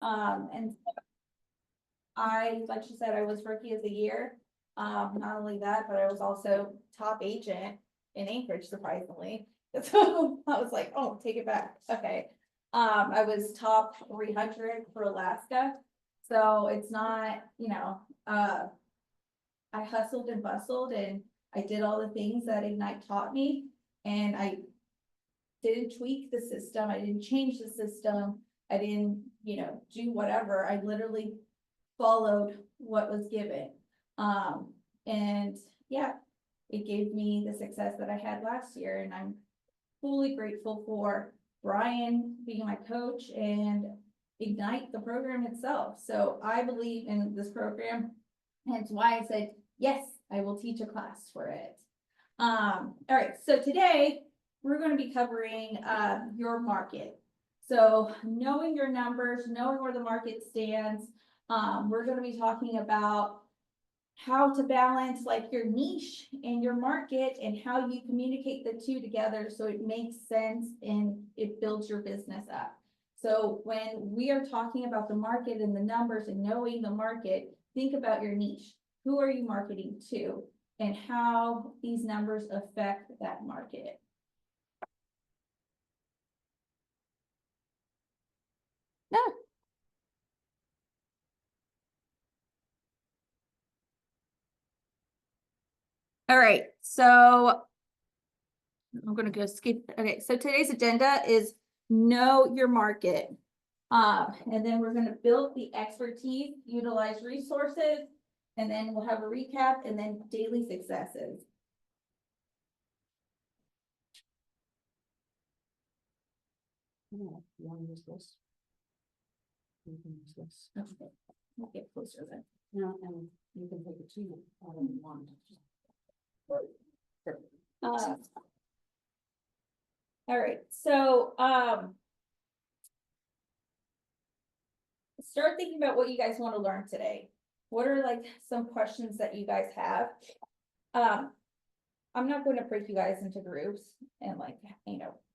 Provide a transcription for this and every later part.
And like she said, I was rookie of the year. Not only that, but I was also top agent in Anchorage, surprisingly. So I was like, oh, take it back. Okay. I was top 300 for Alaska. So it's not, I hustled and bustled and I did all the things that Ignite taught me. And I didn't tweak the system. I didn't change the system. I didn't, do whatever. I literally followed what was given. And yeah, it gave me the success that I had last year. And I'm fully grateful for Brian being my coach and Ignite, the program itself. So I believe in this program. Hence why I said, yes, I will teach a class for it. All right, so today we're going to be covering your market. So knowing your numbers, knowing where the market stands, we're going to be talking about how to balance like your niche and your market and how you communicate the two together so it makes sense and it builds your business up. So when we are talking about the market and the numbers and knowing the market, think about your niche. Who are you marketing to and how these numbers affect that market? No. All right, so I'm gonna go skip. Okay, so today's agenda is know your market. And then we're gonna build the expertise, utilize resources, and then we'll have a recap and then daily successes. You want to use this? You can use this. Okay, we'll get closer then. No, and you can take it to you, I don't want. All right, so, start thinking about what you guys want to learn today. What are like some questions that you guys have? I'm not going to break you guys into groups and like,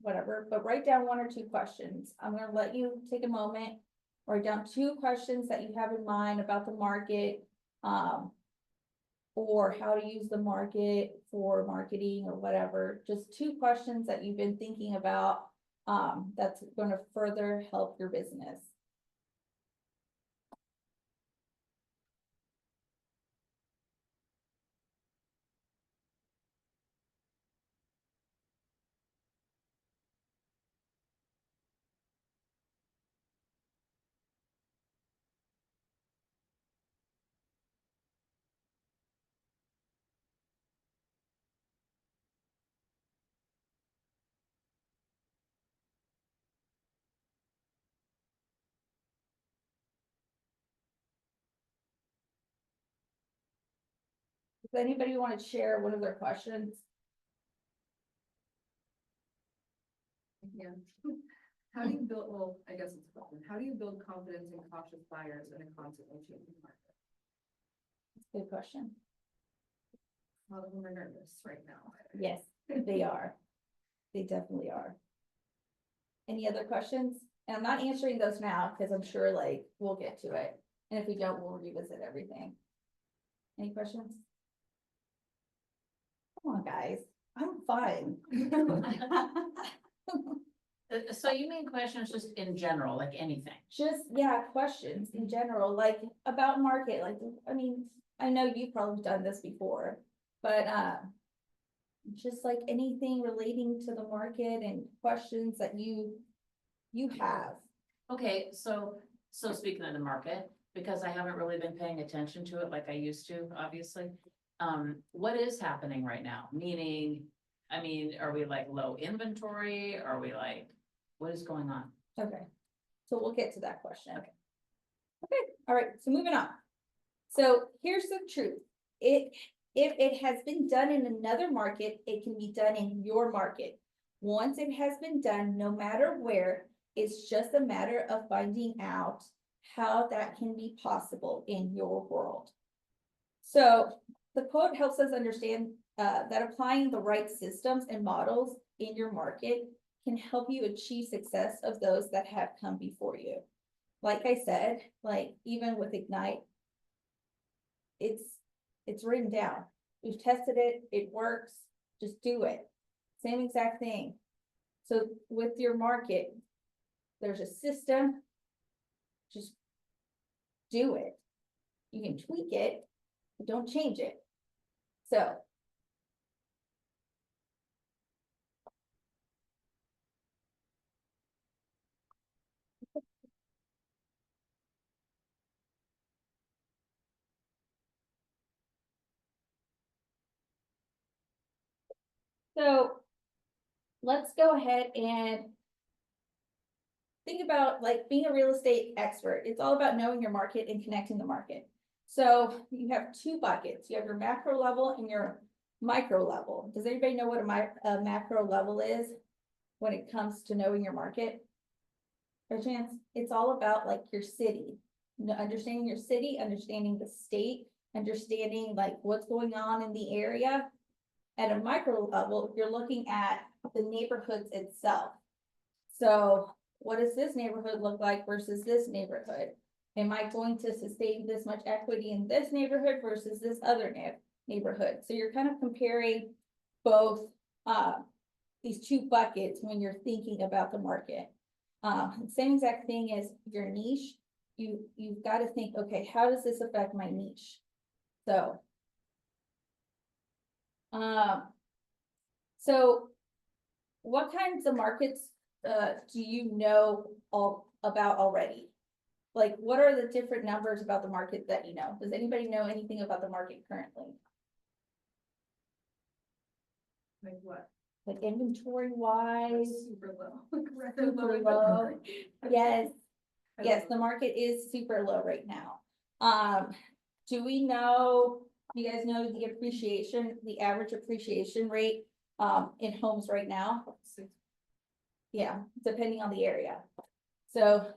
whatever, but write down 1 or 2 questions. I'm going to let you take a moment, write down 2 questions that you have in mind about the market, or how to use the market for marketing or whatever. Just 2 questions that you've been thinking about, that's going to further help your business. Does anybody want to share one of their questions? Yeah. How do you build, well, I guess it's a question. How do you build confidence in cautious buyers in a constantly changing market? Good question. A lot of them are nervous right now. Yes, they are. They definitely are. Any other questions? And I'm not answering those now because I'm sure like we'll get to it. And if we don't, we'll revisit everything. Any questions? Come on, guys. I'm fine. So you mean questions just in general, like anything? Just, yeah, questions in general, like about market, like, I mean, I know you've probably done this before, but, just like anything relating to the market and questions that you have. Okay, so speaking of the market, because I haven't really been paying attention to it like I used to, obviously. What is happening right now? Meaning, I mean, are we like low inventory? Are we like, what is going on? Okay, so we'll get to that question. Okay. Okay, all right, so moving on. So here's the truth. If it has been done in another market, it can be done in your market. Once it has been done, no matter where, it's just a matter of finding out how that can be possible in your world. So the quote helps us understand that applying the right systems and models in your market can help you achieve success of those that have come before you. like I said, like even with Ignite, it's written down. We've tested it, it works, just do it. Same exact thing. So with your market, there's a system, just do it. You can tweak it, but don't change it. So. So let's go ahead and think about like being a real estate expert. It's all about knowing your market and connecting the market. So you have two buckets. You have your macro level and your micro level. Does anybody know what a macro level is when it comes to knowing your market? By chance, it's all about like your city, understanding your city, understanding the state, understanding like what's going on in the area. At a micro level, you're looking at the neighborhoods itself. So what does this neighborhood look like versus this neighborhood? Am I going to sustain this much equity in this neighborhood versus this other neighborhood? So you're kind of comparing both these two buckets when you're thinking about the market. Same exact thing as your niche. You've got to think, okay, how does this affect my niche? So what kinds of markets do you know all about already? Like, what are the different numbers about the market that you know? Does anybody know anything about the market currently? Like what? Like inventory wise? Super low. Like rather Super low. low. Yes, I yes, don't the know. market is super low right now. Do we know, you guys know the appreciation, the average appreciation rate in homes right now? Yeah, depending on the area. So,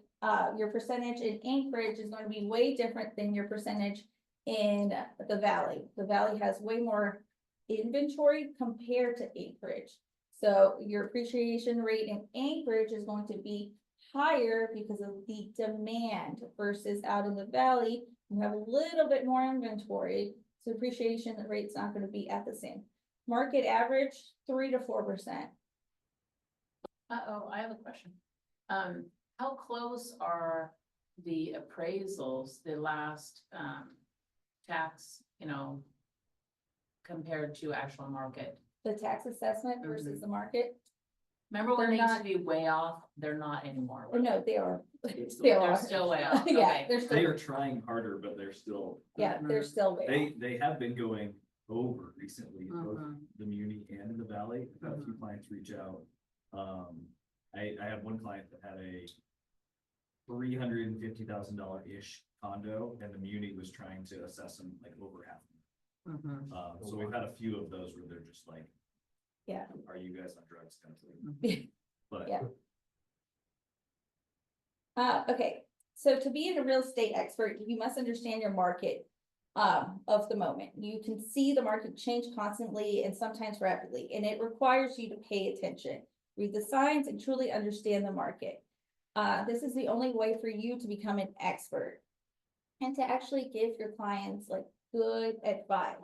your percentage in Anchorage is going to be way different than your percentage in the Valley. The Valley has way more inventory compared to Anchorage. So your appreciation rate in Anchorage is going to be higher because of the demand versus out in the Valley, you have a little bit more inventory. So appreciation rate's not going to be at the same. Market average, 3 to 4%. I have a question. How close are the appraisals, the last, tax, compared to actual market? The tax assessment versus the market? Remember when They're they used not- to be way off? They're not anymore. Oh, no, they are. It's They still- They're are. still way off. Yeah, Okay. they're They still, are trying harder, but they're still, yeah, they're still way off. they have been going over recently, both Mhm. the Muni and in the Valley. I've had a few clients reach out. I had one client that had a $350,000-ish condo, and the Muni was trying to assess them like over half. Mhm. So we've had a few of those where they're just like, Yeah. are you guys on drugs kind of thing? But Yeah. Okay, so to be a real estate expert, you must understand your market of the moment. You can see the market change constantly and sometimes rapidly, and it requires you to pay attention, read the signs, and truly understand the market. This is the only way for you to become an expert and to actually give your clients like good advice.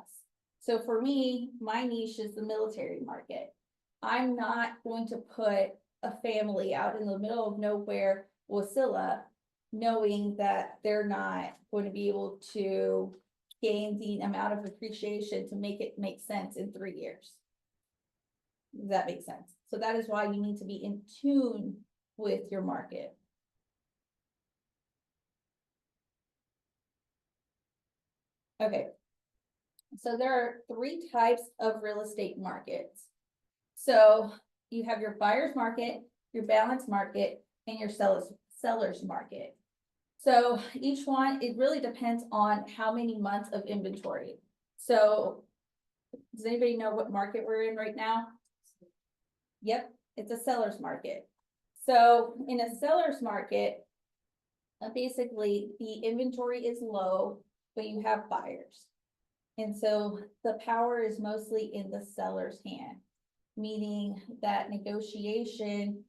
So for me, my niche is the military market. I'm not going to put a family out in the middle of nowhere, Wasilla, knowing that they're not going to be able to gain the amount of appreciation to make it make sense in 3 years. Does that make sense? So that is why you need to be in tune with your market. Okay. So there are 3 types of real estate markets. So you have your buyer's market, your balanced market, and your seller's market. So each one, it really depends on how many months of inventory. So does anybody know what market we're in right now? Yep, it's a seller's market. So in a seller's market, basically the inventory is low, but you have buyers. And so the power is mostly in the seller's hand, meaning that negotiation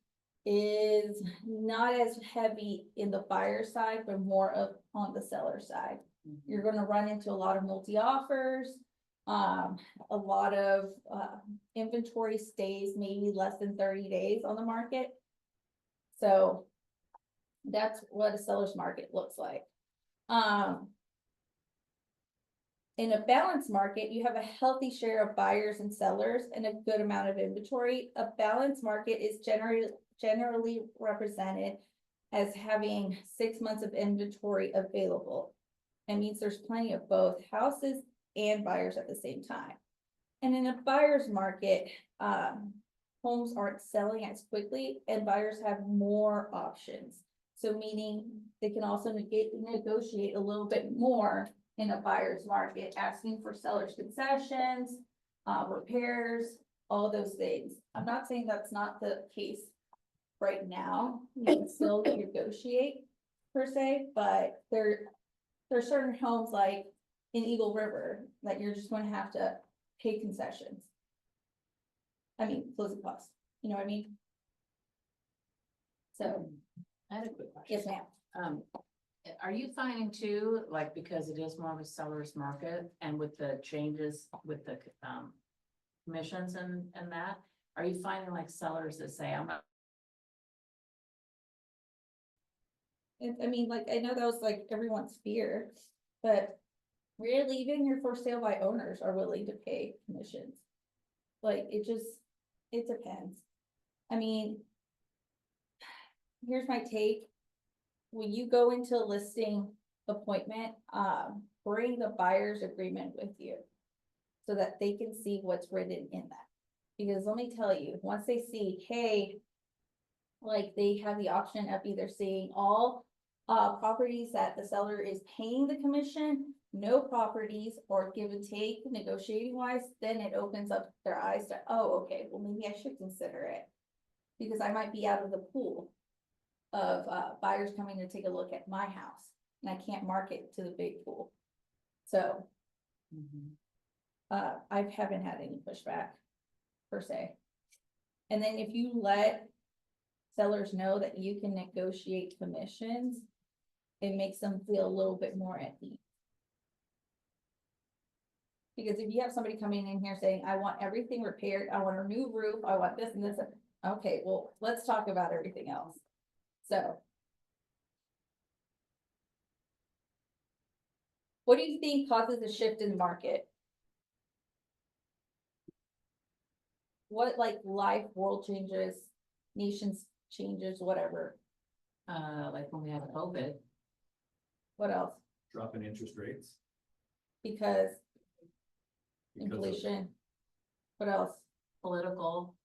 is not as heavy in the buyer side, but more of on the seller side. You're gonna run into a lot of multi-offers. A lot of, inventory stays maybe less than 30 days on the market. So that's what a seller's market looks like. In a balanced market, you have a healthy share of buyers and sellers and a good amount of inventory. A balanced market is generally represented as having 6 months of inventory available. It means there's plenty of both houses and buyers at the same time. And in a buyer's market, homes aren't selling as quickly and buyers have more options. So meaning they can also negotiate a little bit more in a buyer's market, asking for seller's concessions, repairs, all those things. I'm not saying that's not the case right now. You can still negotiate per se, but there are certain homes like in Eagle River that you're just gonna have to pay concessions. I mean, closing costs, you know what I mean? So, I had a quick question. yes, ma'am. Are you finding too, like, because it is more of a seller's market and with the changes with the, commissions and that, are you finding like sellers that say, I'm not, I mean, like, I know that was like everyone's fear, but really even your for sale by owners are willing to pay commissions. Like, it depends. I mean, here's my take. When you go into a listing appointment, bring the buyer's agreement with you so that they can see what's written in that. Because let me tell you, once they see, hey, like they have the option of either seeing all properties that the seller is paying the commission, no properties, or give and take negotiating wise, then it opens up their eyes to, oh, okay, well, maybe I should consider it. Because I might be out of the pool of buyers coming to take a look at my house, and I can't market to the big pool. So I haven't had any pushback per se. And then if you let sellers know that you can negotiate commissions, it makes them feel a little bit more at ease. Because if you have somebody coming in here saying, I want everything repaired, I want a new roof, I want this and this, okay, well, let's talk about everything else. So. What do you think causes a shift in the market? What, like, life, world changes, nations changes, whatever, like when we had COVID, what else? Drop in interest rates. Because because of- inflation, what else? political,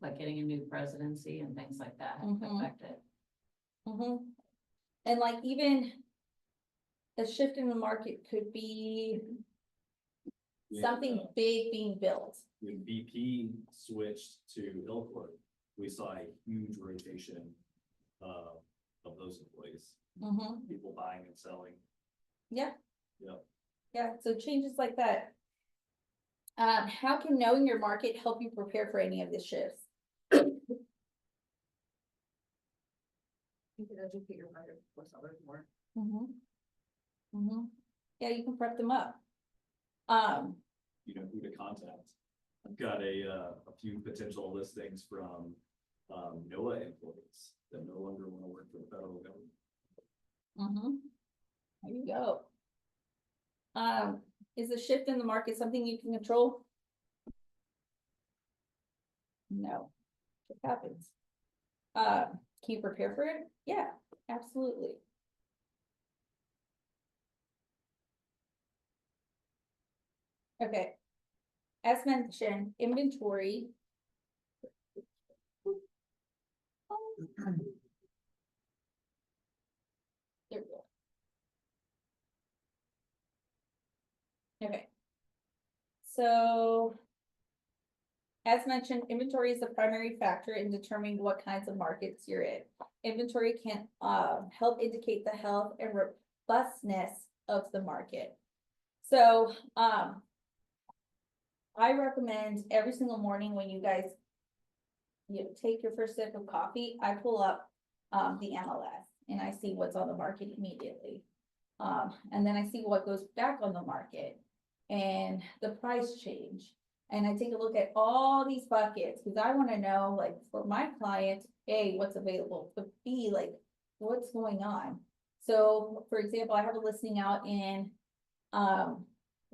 like getting a new presidency and things like that have Mhm. affected. And like even a shift in the market could be When, something big being built. When BP switched to Hillcourt, we saw a huge rotation of those employees, people buying and selling. Yeah. Yep. Yeah, so changes like that. How can knowing your market help you prepare for any of the shifts? You can educate your buyers or sellers more. Yeah, you can prep them up. You know, who to contact. I've got a few potential listings from NOAA employees that no longer want to work for the federal government. There you go. Is the shift in the market something you can control? No, it happens. Can you prepare for it? Yeah, absolutely. Okay. As mentioned, inventory. There we go. Okay. So. As mentioned, inventory is the primary factor in determining what kinds of markets you're in. Inventory can help indicate the health and robustness of the market. So I recommend every single morning when you guys you take your first sip of coffee, I pull up, the MLS and I see what's on the market immediately. And then I see what goes back on the market and the price change. And I take a look at all these buckets, because I wanna know, like, for my client, A, what's available, but B, like, what's going on? So, for example, I have a listing out in,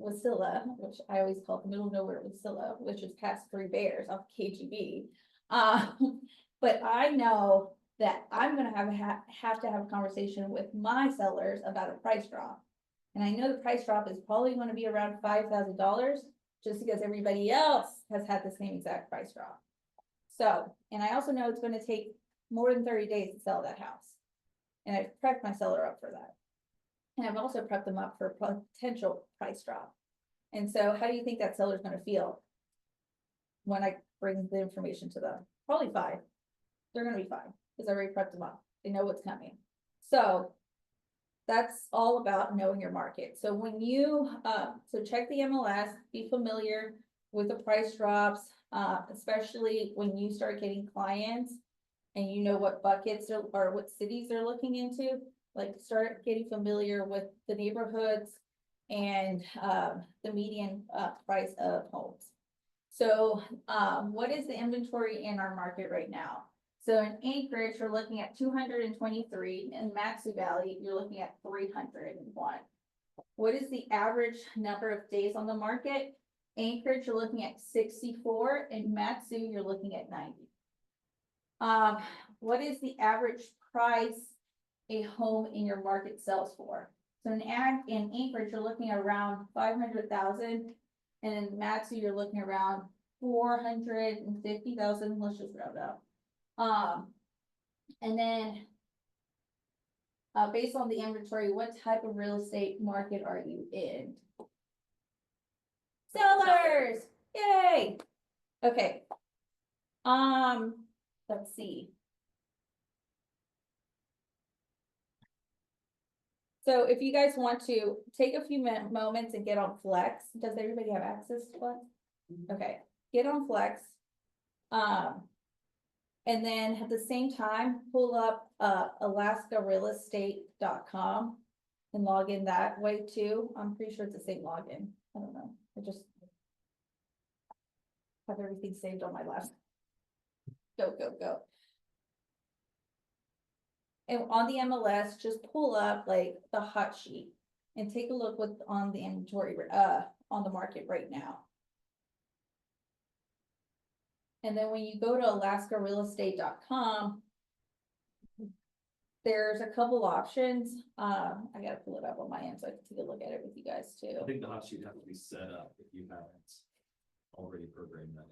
Wasilla, which I always call the middle of nowhere Wasilla, which is past Three Bears off KGB. But I know that I'm gonna have to have a conversation with my sellers about a price drop. And I know the price drop is probably gonna be around $5,000, just because everybody else has had the same exact price drop. So, and I also know it's gonna take more than 30 days to sell that house. And I've prepped my seller up for that. And I've also prepped them up for potential price drop. And so how do you think that seller's gonna feel when I bring the information to them? Probably fine. They're gonna be fine, because I already prepped them up. They know what's coming. So that's all about knowing your market. So when you, so check the MLS, be familiar with the price drops, especially when you start getting clients and you know what buckets or what cities they're looking into, like start getting familiar with the neighborhoods and, the median, price of homes. So, what is the inventory in our market right now? So in Anchorage, you're looking at 223, in Matsu Valley, you're looking at 301. What is the average number of days on the market? Anchorage, you're looking at 64, in Matsu, you're looking at 90. What is the average price a home in your market sells for? So in Anchorage, you're looking at around 500,000, and in Matsu, you're looking around 450,000, let's just round up. And then, based on the inventory, what type of real estate market are you in? Sellers, yay! Okay. Let's see. So if you guys want to take a few moments and get on Flex, does everybody have access to Flex? Okay, get on Flex. And then at the same time, pull up, alaskarealestate.com and log in that way too. I'm pretty sure it's the same login. I don't know. I just have everything saved on my last. Go, go, go. And on the MLS, just pull up like the hot sheet and take a look what's on the inventory, on the market right now. And then when you go to alaskarealestate.com, there's a couple options. I gotta pull it up on my end so I can take a look at it with you guys I too. think the hot sheet has to be set up if you haven't already programmed that.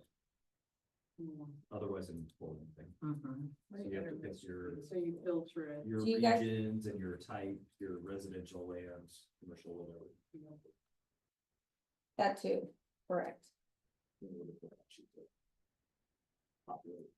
Otherwise, it won't pull anything. Mhm. So you have to pick your So you filter it. your Do you guys- regions and your type, your residential layouts, commercial, whatever. That too, correct. in order for that sheet to populate.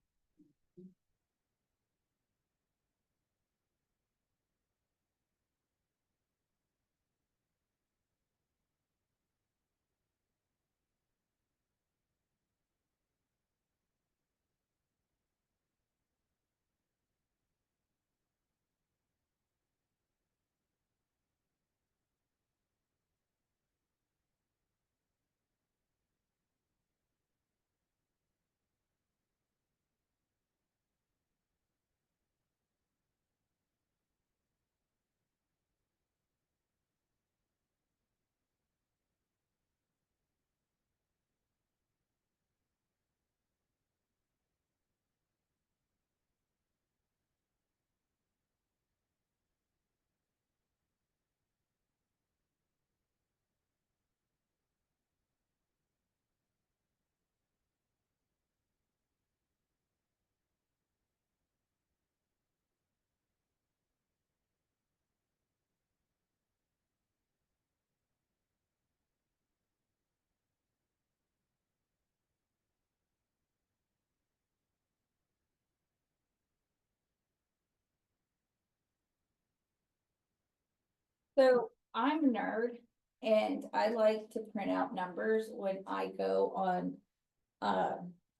So I'm a nerd and I like to print out numbers when I go on,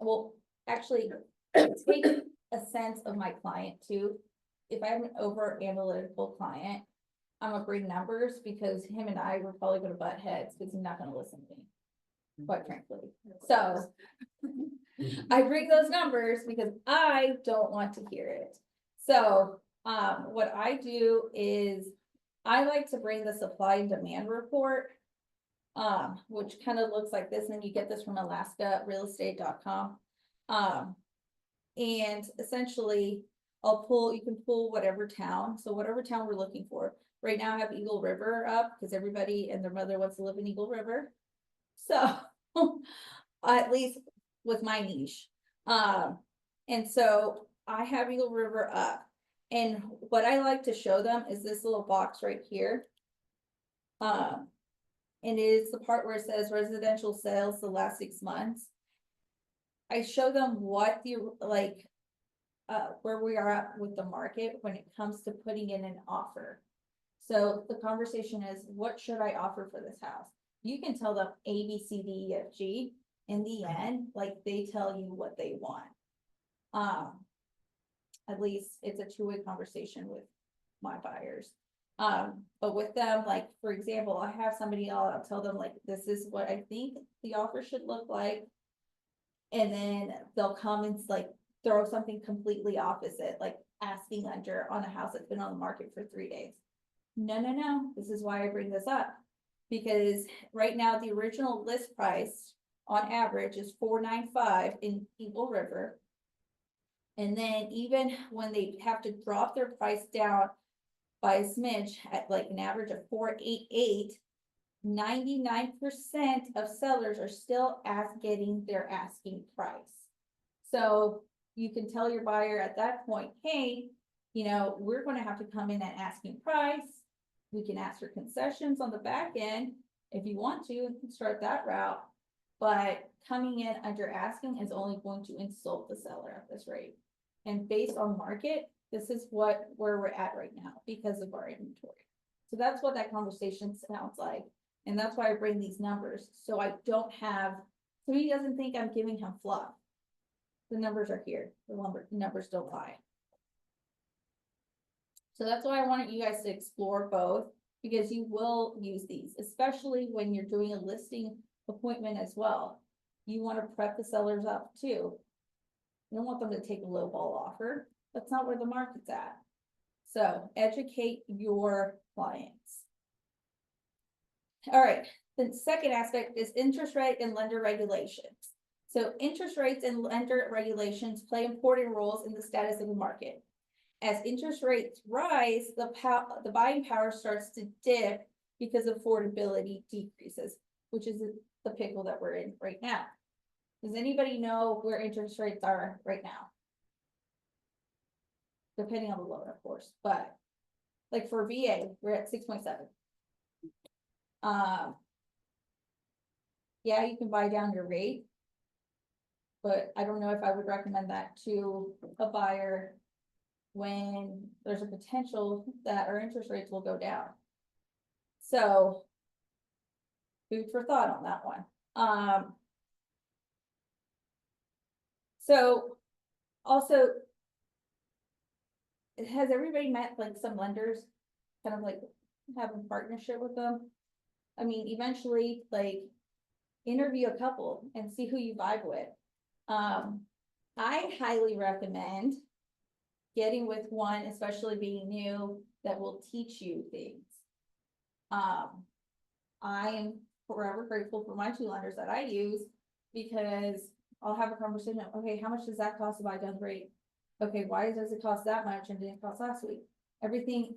well, actually, take a sense of my client too. If I have an over analytical client, I'm gonna bring numbers because him and I were probably gonna butt heads because he's not gonna listen to me, quite frankly. So I bring those numbers because I don't want to hear it. So, what I do is I like to bring the supply and demand report. Which kind of looks like this, and you get this from alaskarealestate.com. And essentially you can pull whatever town, so whatever town we're looking for. Right now I have Eagle River up because everybody and their mother wants to live in Eagle River. So, at least with my niche. And so I have Eagle River up. And what I like to show them is this little box right here. And it is the part where it says residential sales the last 6 months. I show them what the, where we are at with the market when it comes to putting in an offer. So the conversation is, what should I offer for this house? You can tell them A, B, C, D, E, F, G. In the end, like, they tell you what they want. At least it's a two-way conversation with my buyers. But with them, like, for example, I have somebody, I'll tell them, like, this is what I think the offer should look like. And then they'll come and like throw something completely opposite, like asking under on a house that's been on the market for 3 days. No, this is why I bring this up. Because right now, the original list price on average is $495 in Eagle River. And then even when they have to drop their price down by a smidge at like an average of $488, 99% of sellers are still getting their asking price. So you can tell your buyer at that point, hey, we're going to have to come in at asking price. We can ask for concessions on the back end if you want to, and start that route. But coming in under asking is only going to insult the seller at this rate. And based on market, this is where we're at right now because of our inventory. So that's what that conversation sounds like. And that's why I bring these numbers. So I don't have, so he doesn't think I'm giving him fluff. The numbers are here. The numbers don't lie. So that's why I wanted you guys to explore both, because you will use these, especially when you're doing a listing appointment as well. You want to prep the sellers up too. You don't want them to take a low ball offer. That's not where the market's at. So educate your clients. All right, the second aspect is interest rate and lender regulations. So interest rates and lender regulations play important roles in the status of the market. As interest rates rise, the buying power starts to dip because affordability decreases, which is the pickle that we're in right now. Does anybody know where interest rates are right now? Depending on the loan, of course, but like for VA, we're at 6.7. Yeah, you can buy down your rate, but I don't know if I would recommend that to a buyer when there's a potential that our interest rates will go down. So food for thought on that one. So also, has everybody met like some lenders, kind of like having partnership with them? I mean, eventually, like, interview a couple and see who you vibe with. I highly recommend getting with one, especially being new, that will teach you things. I am forever grateful for my 2 lenders that I use, because I'll have a conversation. Okay, how much does that cost to buy down the rate? Okay, why does it cost that much and didn't cost last week? Everything,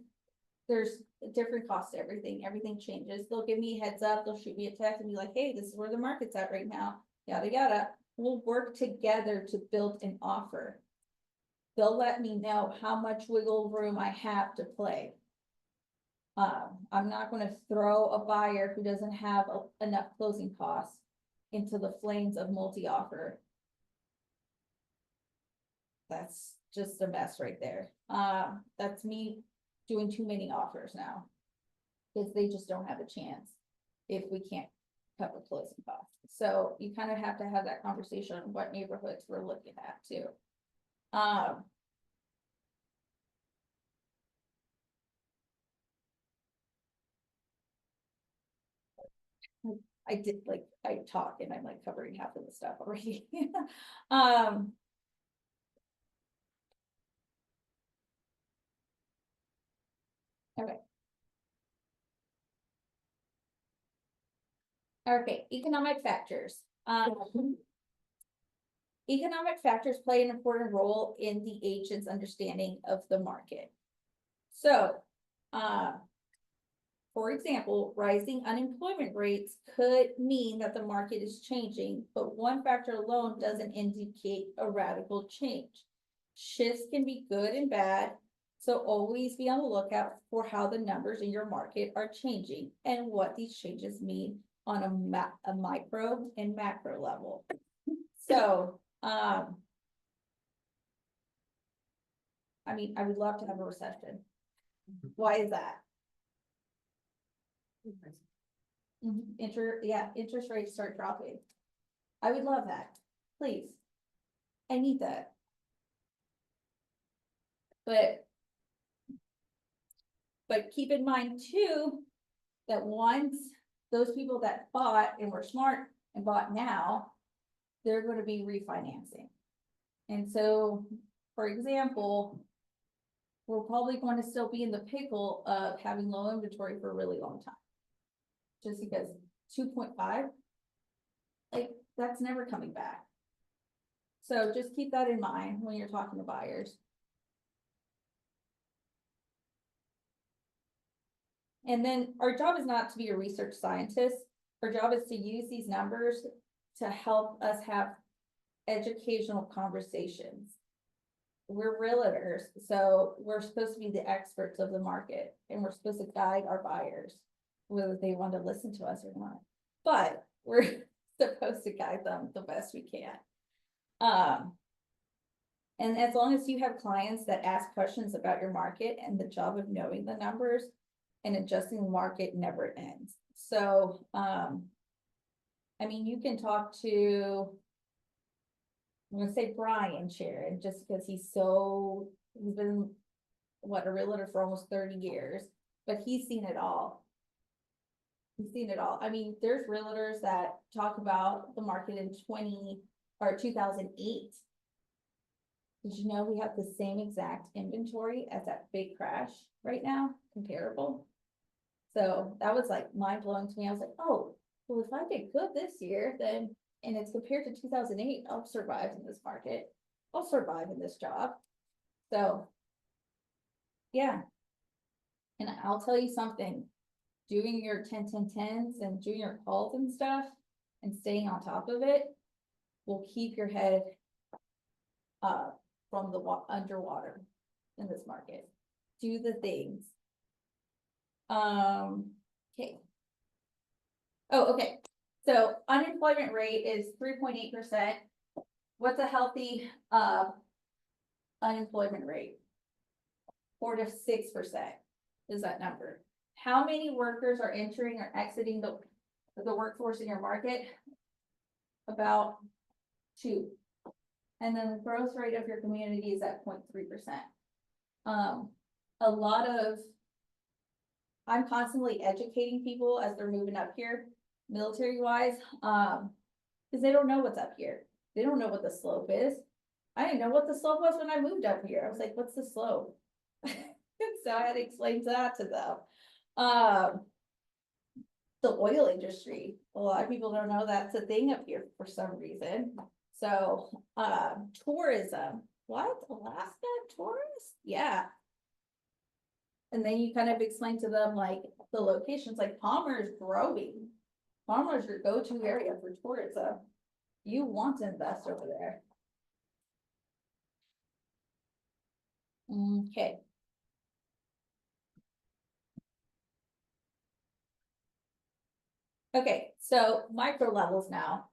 there's a different cost to everything. Everything changes. They'll give me a heads up. They'll shoot me a text and be like, hey, this is where the market's at right now. Yada, yada. We'll work together to build an offer. They'll let me know how much wiggle room I have to play. I'm not going to throw a buyer who doesn't have enough closing costs into the flames of multi-offer. That's just a mess right there. That's me doing too many offers now, because they just don't have a chance if we can't cover closing costs. So you kind of have to have that conversation on what neighborhoods we're looking at too. Um. I did, like, I talk and I'm like covering half of the stuff already. Um. Okay. Okay, economic factors. Economic factors play an important role in the agent's understanding of the market. So, for example, rising unemployment rates could mean that the market is changing, but one factor alone doesn't indicate a radical change. Shifts can be good and bad, so always be on the lookout for how the numbers in your market are changing and what these changes mean on a micro and macro level. So, I mean, I would love to have a recession. Why is that? Interest rates start dropping. I would love that, please. I need that. But keep in mind too, that once those people that bought and were smart and bought now, they're gonna be refinancing. And so, for example, we're probably going to still be in the pickle of having low inventory for a really long time. Just because 2.5, like, that's never coming back. So just keep that in mind when you're talking to buyers. And then our job is not to be a research scientist. Our job is to use these numbers to help us have educational conversations. We're realtors, so we're supposed to be the experts of the market, and we're supposed to guide our buyers, whether they want to listen to us or not. But we're supposed to guide them the best we can. And as long as you have clients that ask questions about your market, and the job of knowing the numbers and adjusting the market never ends. So, I mean, you can talk to, I'm gonna say Brian Sharon, just because he's been, what, a realtor for almost 30 years, but he's seen it all. He's seen it all. I mean, there's realtors that talk about the market in 2008. Did you know we have the same exact inventory as that big crash right now, comparable? So that was like mind blowing to me. I was like, oh, well, if I did good this year, then, and it's compared to 2008, I'll survive in this market. I'll survive in this job. So, yeah. And I'll tell you something, doing your 10-10-10s and doing your calls and stuff and staying on top of it will keep your head from the underwater in this market. Do the things. Okay. Oh, okay. So unemployment rate is 3.8%. What's a healthy unemployment rate? 4 to 6% is that number. How many workers are entering or exiting the workforce in your market? About 2. And then the growth rate of your community is at 0.3%. I'm constantly educating people as they're moving up here, military wise, because they don't know what's up here. They don't know what the slope is. I didn't know what the slope was when I moved up here. I was like, what's the slope? So I had to explain that to them. The oil industry, a lot of people don't know that's a thing up here for some reason. So, tourism, what, Alaska tourists? Yeah. And then you kind of explain to them like the locations, like Palmer is growing. Palmer is your go-to area for tourism. You want to invest over there. Okay. Okay, so micro levels now.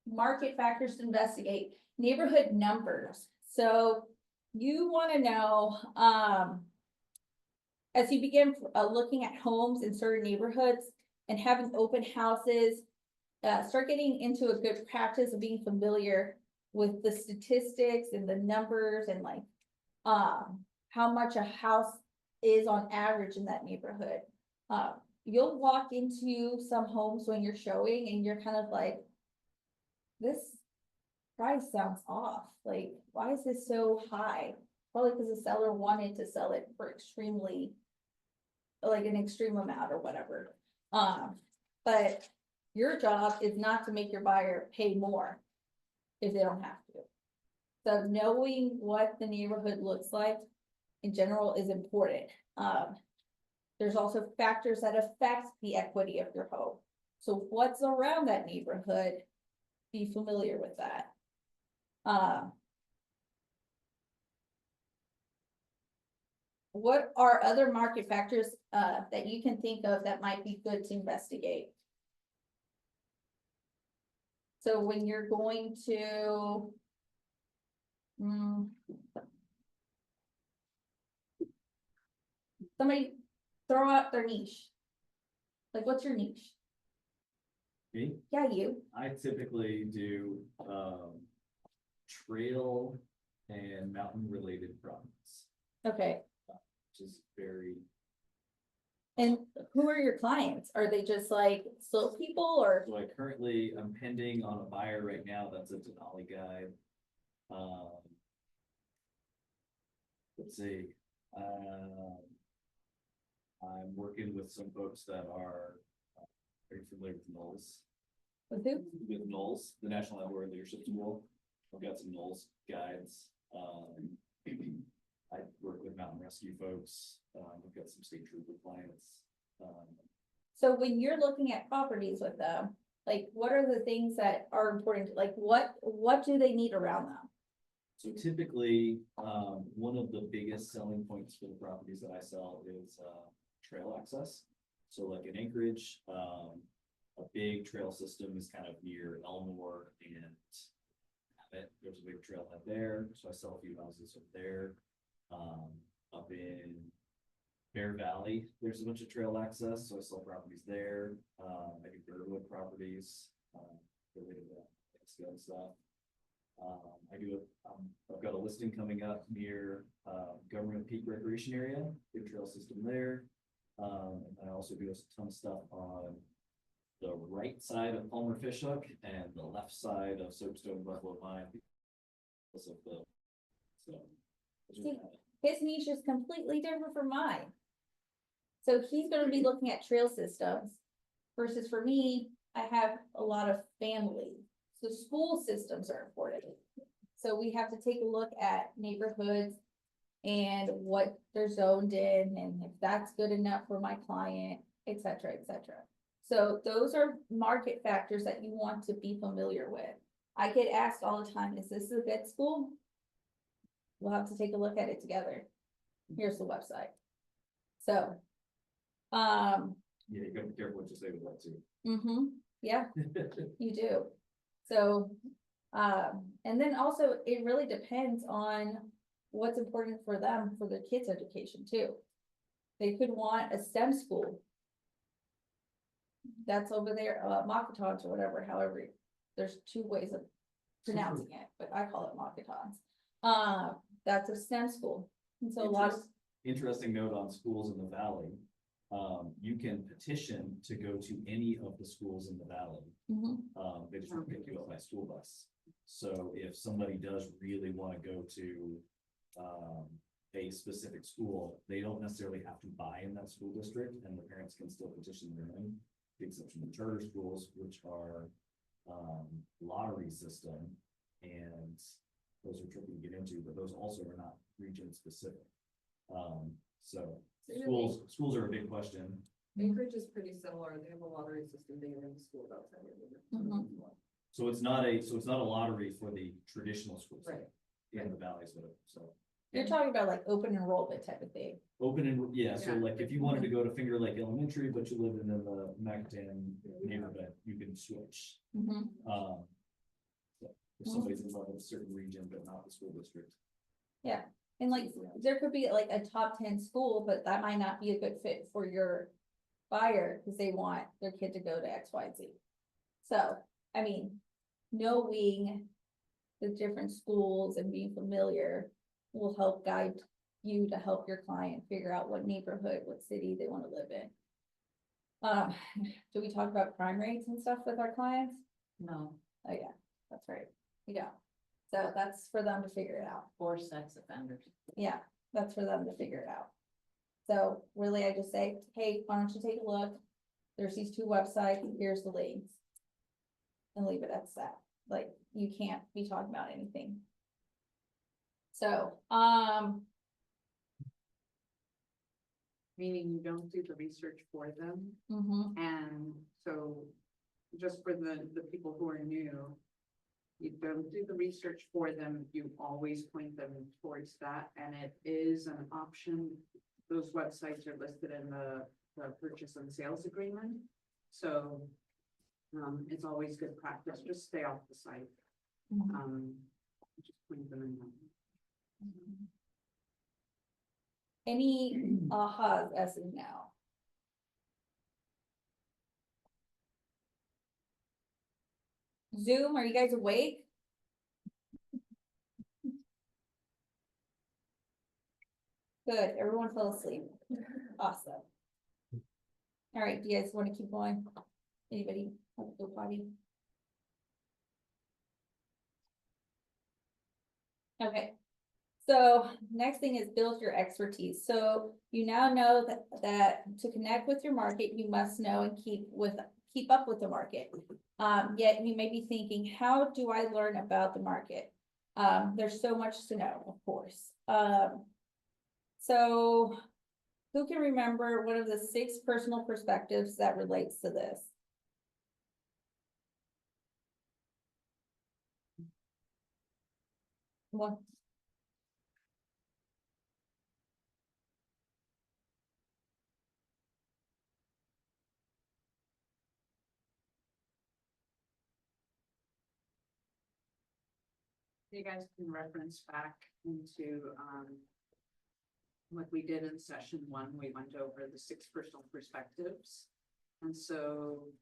Market factors to investigate, neighborhood numbers. So you want to know, as you begin looking at homes in certain neighborhoods and having open houses, start getting into a good practice of being familiar with the statistics and the numbers and like, how much a house is on average in that neighborhood. You'll walk into some homes when you're showing and you're kind of like, this price sounds off, like, why is this so high? Probably because the seller wanted to sell it for extremely, like an extreme amount or whatever. But your job is not to make your buyer pay more if they don't have to. So knowing what the neighborhood looks like in general is important. There's also factors that affect the equity of your home. So what's around that neighborhood? Be familiar with that. What are other market factors that you can think of that might be good to investigate? So when you're going to. Somebody throw out their niche. Like, what's your niche? Me, Yeah, you. I typically do, trail and mountain related products, Okay. which is very, And who are your clients? Are they just like slow people or? so I'm pending on a buyer right now, that's a Denali guide. Let's see, I'm working with some folks that are very familiar with Knowles. With who? With Knowles, the National Outdoor Leadership School. I've got some Knowles guides. I work with mountain rescue folks. We've got some state trooper clients. So when you're looking at properties with them, like what are the things that are important? Like what do they need around them? So typically, one of the biggest selling points for the properties that I sell is trail access. So like in Anchorage, a big trail system is kind of near Elmore and Abbott. There's a big trailhead there, so I sell a few houses up there. Up in Bear Valley, there's a bunch of trail access, so I sell properties there. I do Birdwood properties, related to that kind of stuff. I've got a listing coming up near Government Peak Recreation Area, big trail system there. And I also do a ton of stuff on the right side of Palmer Fishhook and the left side of Soapstone Buffalo Pine. So See, his niche is completely different from mine. So he's gonna be looking at trail systems versus for me, I have a lot of family. So school systems are important. So we have to take a look at neighborhoods and what they're zoned in and if that's good enough for my client, et cetera, et cetera. So those are market factors that you want to be familiar with. I get asked all the time, is this a good school? We'll have to take a look at it together. Here's the website. So, yeah, you gotta be careful what you say with that too. yeah, you do. So, and then also it really depends on what's important for them, for their kids' education too. They could want a STEM school. That's over there, Mockatons or whatever, however, there's two ways of pronouncing it, but I call it Mockatons. That's a STEM school. And so a lot of, Interesting note on schools in the valley. You can petition to go to any of the schools in the valley. They just won't pick you up by school bus. So if somebody does really want to go to a specific school, they don't necessarily have to buy in that school district, and the parents can still petition their own. The exception of charter schools, which are lottery system, and those are tricky to get into, but those also are not region specific. So schools are a big question. Anchorage is pretty similar. They have a lottery system bigger than the schools outside of it. So it's not a lottery for the traditional schools. Right. In the valleys, so. you're talking about like open enrollment type of thing. Open and, yeah, so Yeah. like if you wanted to go to Finger Lake Elementary, but you lived in the Mactan neighborhood, you can switch. If somebody's in love with a certain region, but not the school district. And like, there could be like a top 10 school, but that might not be a good fit for your buyer because they want their kid to go to X, Y, Z. So, I mean, knowing the different schools and being familiar will help guide you to help your client figure out what neighborhood, what city they want to live in. Do we talk about crime rates and stuff with our clients? No, Oh, yeah, that's right. Yeah. So that's for them to figure it out. or sex offenders. Yeah, that's for them to figure it out. So really, I just say, hey, why don't you take a look? There's these two websites, here's the links. And leave it at that. Like, you can't be talking about anything. So, Meaning you don't do the research for them, mhm, and so just for the people who are new. You don't do the research for them, you always point them towards that, and it is an option. Those websites are listed in the purchase and sales agreement, so. It's always good practice, just stay off the site, mhm. just point them in them. Any ahas as of now? Zoom, are you guys awake? Good, everyone fell asleep. Awesome. All right, do you guys want to keep going? Anybody have to go potty? Okay. So next thing is build your expertise. So you now know that to connect with your market, you must know and keep up with the market. Yet you may be thinking, how do I learn about the market? There's so much to know, of course. So who can remember one of the 6 personal perspectives that relates to this? One. You guys can reference back into, what we did in session 1, we went over the 6 personal perspectives. And so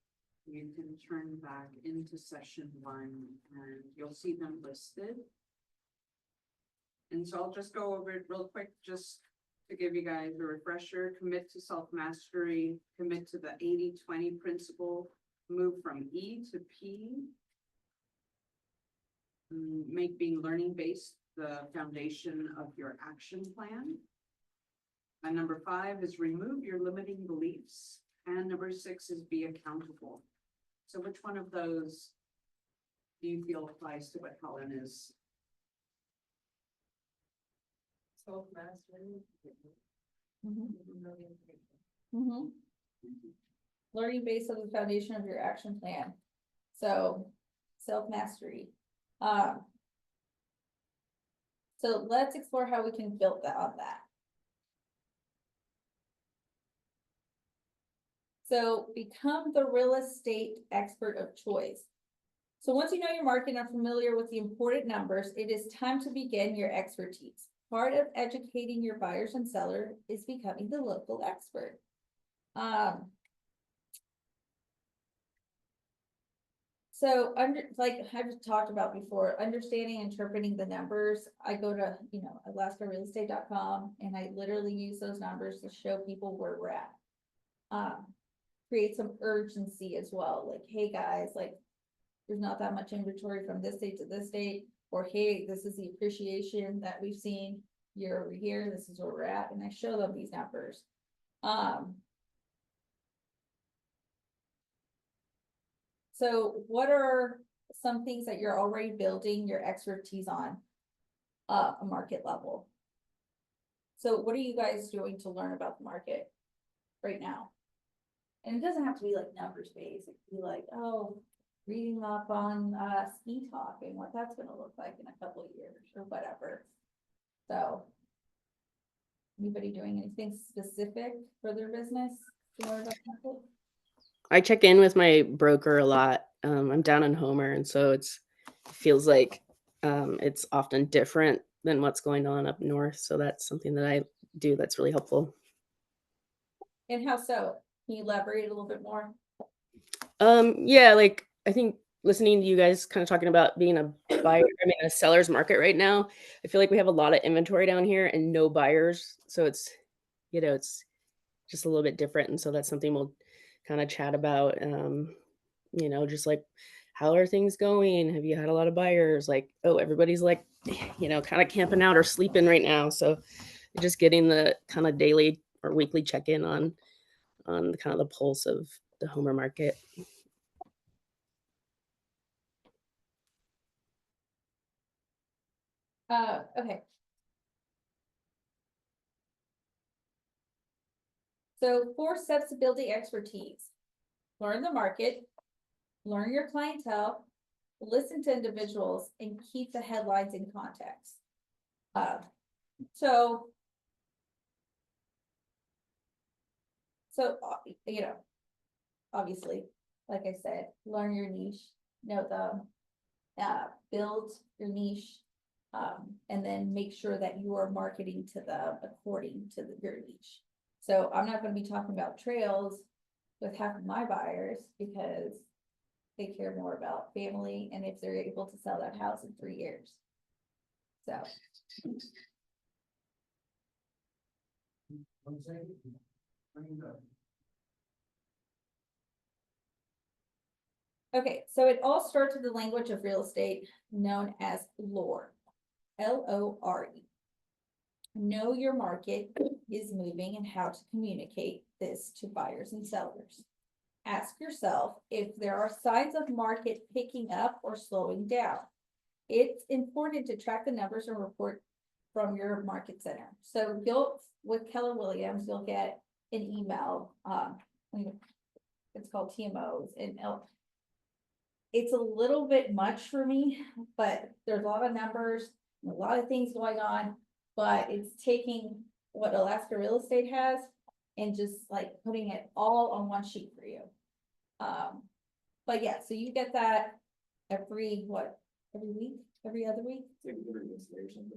you can turn back into session 1 and you'll see them listed. And so I'll just go over it real quick, just to give you guys a refresher. Commit to self-mastery, commit to the 80-20 principle, move from E to P. Make being learning based the foundation of your action plan. And number 5 is remove your limiting beliefs. And number 6 is be accountable. So which one of those do you feel applies to what Helen is? Self-mastery. Learning based on the foundation of your action plan. So, self-mastery. So let's explore how we can build that on that. So become the real estate expert of choice. So once you know your market and are familiar with the important numbers, it is time to begin your expertise. Part of educating your buyers and sellers is becoming the local expert. So like I've talked about before, understanding, interpreting the numbers, I go to, AlaskaRealEstate.com and I literally use those numbers to show people where we're at. Create some urgency as well, like, hey guys, like, there's not that much inventory from this date to this date, or hey, this is the appreciation that we've seen year over year, this is where we're at, and I show them these numbers. So what are some things that you're already building your expertise on a market level? So what are you guys doing to learn about the market right now? And it doesn't have to be like numbers based, it could be like, oh, reading up on Ski Talk and what that's gonna look like in a couple of years or whatever. So anybody doing anything specific for their business to learn about the market? I check in with my broker a lot. I'm down in Homer, and so it feels like it's often different than what's going on up north. So that's something that I do that's really helpful. And how so? Can you elaborate a little bit more? Yeah, like I think listening to you guys kind of talking about being a buyer, a seller's market right now, I feel like we have a lot of inventory down here and no buyers. So it's, it's just a little bit different. And so that's something we'll kind of chat about. Just like, how are things going? Have you had a lot of buyers? Like, oh, everybody's like, kind of camping out or sleeping right now. So just getting the kind of daily or weekly check-in on kind of the pulse of the Homer market. Okay. So 4 steps to building expertise. Learn the market, learn your clientele, listen to individuals, and keep the headlines in context. So, obviously, like I said, learn your niche, know them, build your niche, and then make sure that you are marketing to them according to your niche. So I'm not gonna be talking about trails with half of my buyers because they care more about family and if they're able to sell that house in 3 years. So. Okay, so it all starts with the language of real estate known as LORE, LORE. Know your market is moving and how to communicate this to buyers and sellers. Ask yourself if there are signs of market picking up or slowing down. It's important to track the numbers and report from your market center. So with Keller Williams, you'll get an email, it's called TMOs, and it's a little bit much for me, but there's a lot of numbers, and a lot of things going on, but it's taking what Alaska Real Estate has and just like putting it all on one sheet for you. But yeah, so you get that every week, every other week?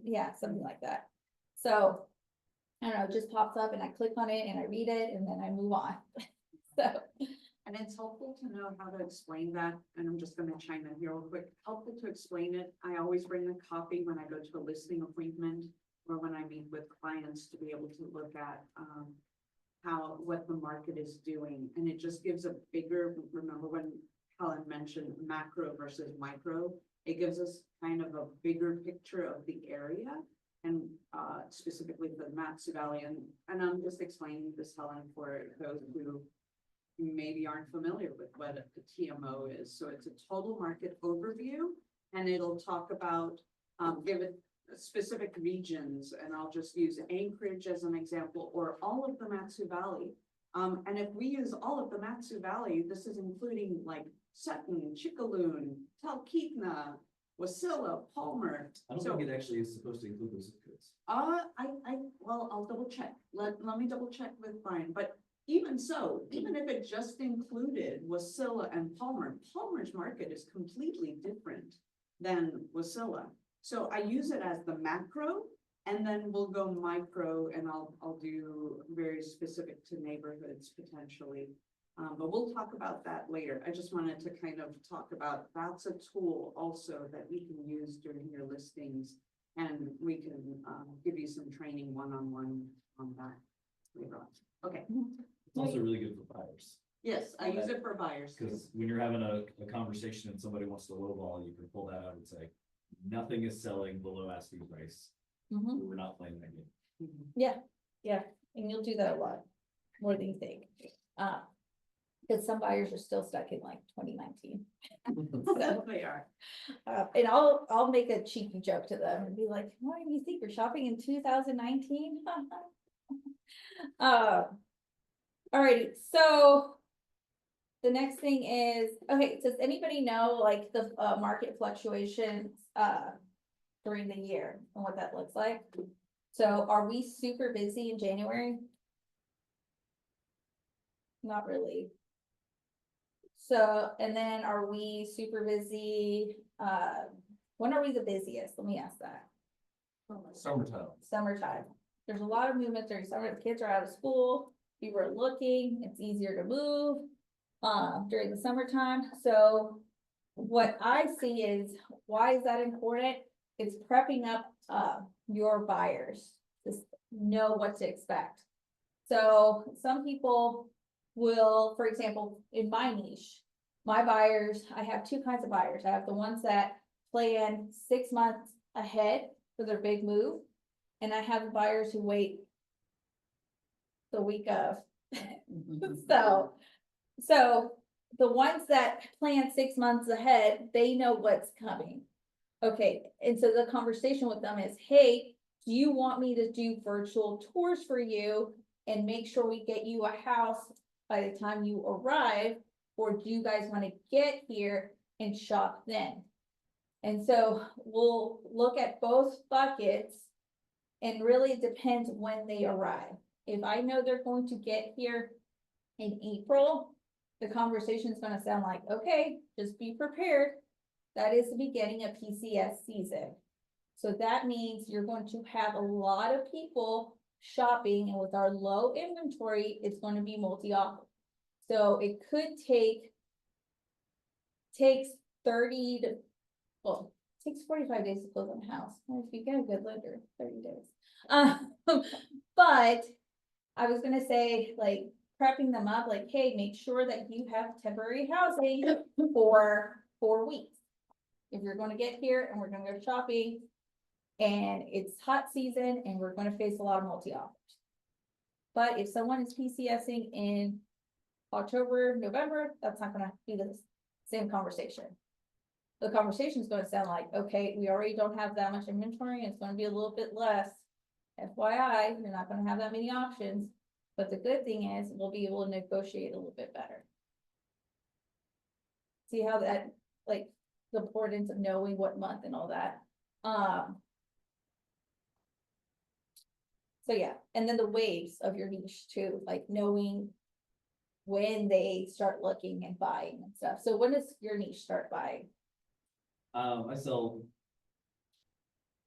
Yeah, something like that. So, I don't know, it just pops up and I click on it and I read it and then I move on. So. And it's helpful to know how to explain that, and I'm just gonna chime in here real quick, helpful to explain it. I always bring a copy when I go to a listing appointment or when I meet with clients to be able to look at, what the market is doing. And it just gives a bigger, remember when Helen mentioned macro versus micro, it gives us kind of a bigger picture of the area and specifically the Mat-Su Valley. And I'm just explaining this, Helen, for those who maybe aren't familiar with what a TMO is. So it's a total market overview, and it'll talk about, give it specific regions, and I'll just use Anchorage as an example, or all of the Mat-Su Valley. And if we use all of the Mat-Su Valley, this is including like Sutton, Chickaloon, Talkeetna, Wasilla, Palmer. I don't So, think it actually is supposed to include those zip codes. well, I'll double check. Let me double check with Brian, but even so, even if it just included Wasilla and Palmer, Palmer's market is completely different than Wasilla. So I use it as the macro, and then we'll go micro, and I'll do very specific to neighborhoods potentially. But we'll talk about that later. I just wanted to kind of talk about, that's a tool also that we can use during your listings. And we can give you some training one-on-one on that later on. Okay. It's also really good for buyers. Yes, I use it for buyers. Because when you're having a conversation and somebody wants to lowball, you can pull that out and say, nothing is selling below asking price. Mhm. We're not playing that game. Mhm. Yeah, and you'll do that a lot, more than you think. Because some buyers are still stuck in like 2019. So, They are. and I'll make a cheeky joke to them and be like, "What do you think you're shopping in 2019?" Alrighty, so the next thing is, okay, does anybody know like the market fluctuations during the year and what that looks like? So are we super busy in January? Not really. So, and then are we super busy? When are we the busiest? Let me ask that. Summertime. Summertime. There's a lot of movement during summer. The kids are out of school. People are looking. It's easier to move during the summertime. So what I see is, why is that important? It's prepping up, your buyers, just know what to expect. So some people will, for example, in my niche, my buyers, I have two kinds of buyers. I have the ones that plan 6 months ahead for their big move. And I have buyers who wait the week of. So the ones that plan 6 months ahead, they know what's coming. Okay, and so the conversation with them is, hey, do you want me to do virtual tours for you and make sure we get you a house by the time you arrive? Or do you guys want to get here and shop then? And so we'll look at both buckets, and really it depends when they arrive. If I know they're going to get here in April, the conversation is gonna sound like, okay, just be prepared. That is the beginning of PCS season. So that means you're going to have a lot of people shopping, and with our low inventory, it's going to be multi-offer. So it could takes 30 to, well, it takes 45 days to close on a house. Well, if you get a good lender, 30 days. But I was gonna say, like, prepping them up, like, hey, make sure that you have temporary housing for 4 weeks. If you're gonna get here and we're gonna go shopping, and it's hot season and we're gonna face a lot of multi-offers. But if someone is PCSing in October, November, that's not gonna be the same conversation. The conversation is gonna sound like, okay, we already don't have that much inventory, and it's gonna be a little bit less. FYI, you're not gonna have that many options, but the good thing is we'll be able to negotiate a little bit better. See how that, like, the importance of knowing what month and all that. So yeah, and then the waves of your niche too, like knowing when they start looking and buying and stuff. So when does your niche start buying? I sell.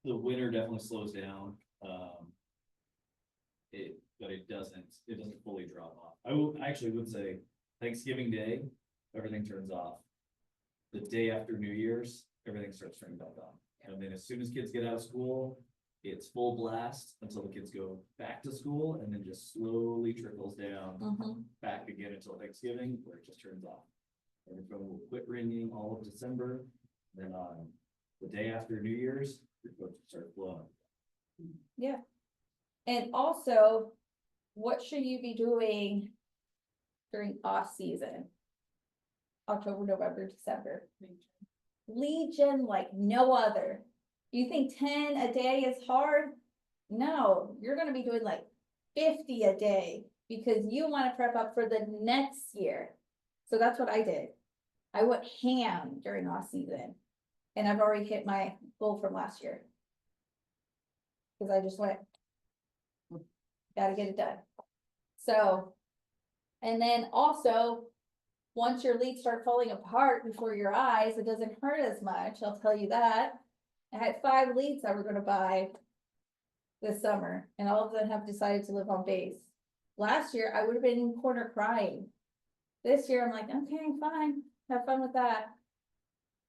The winter definitely slows down, but it doesn't fully drop off. I actually would say Thanksgiving Day, everything turns off. The day after New Year's, everything starts turning back on. And then as soon as kids get out of school, it's full blast until the kids go back to school, and then just slowly trickles down back again until Thanksgiving, where it just turns off. And the phone will quit ringing all of December. Then on the day after New Year's, your folks start flowing. Yeah. And also, what should you be doing during off season? October, November, December. Legion like no other. You think 10 a day is hard? No, you're gonna be doing like 50 a day because you want to prep up for the next year. So that's what I did. I went ham during off season, and I've already hit my goal from last year. Cause I just went, gotta get it done. So, and then also, once your leads start falling apart before your eyes, it doesn't hurt as much, I'll tell you that. I had 5 leads that were gonna buy this summer, and all of them have decided to live on base. Last year, I would have been in the corner crying. This year, I'm like, okay, fine, have fun with that.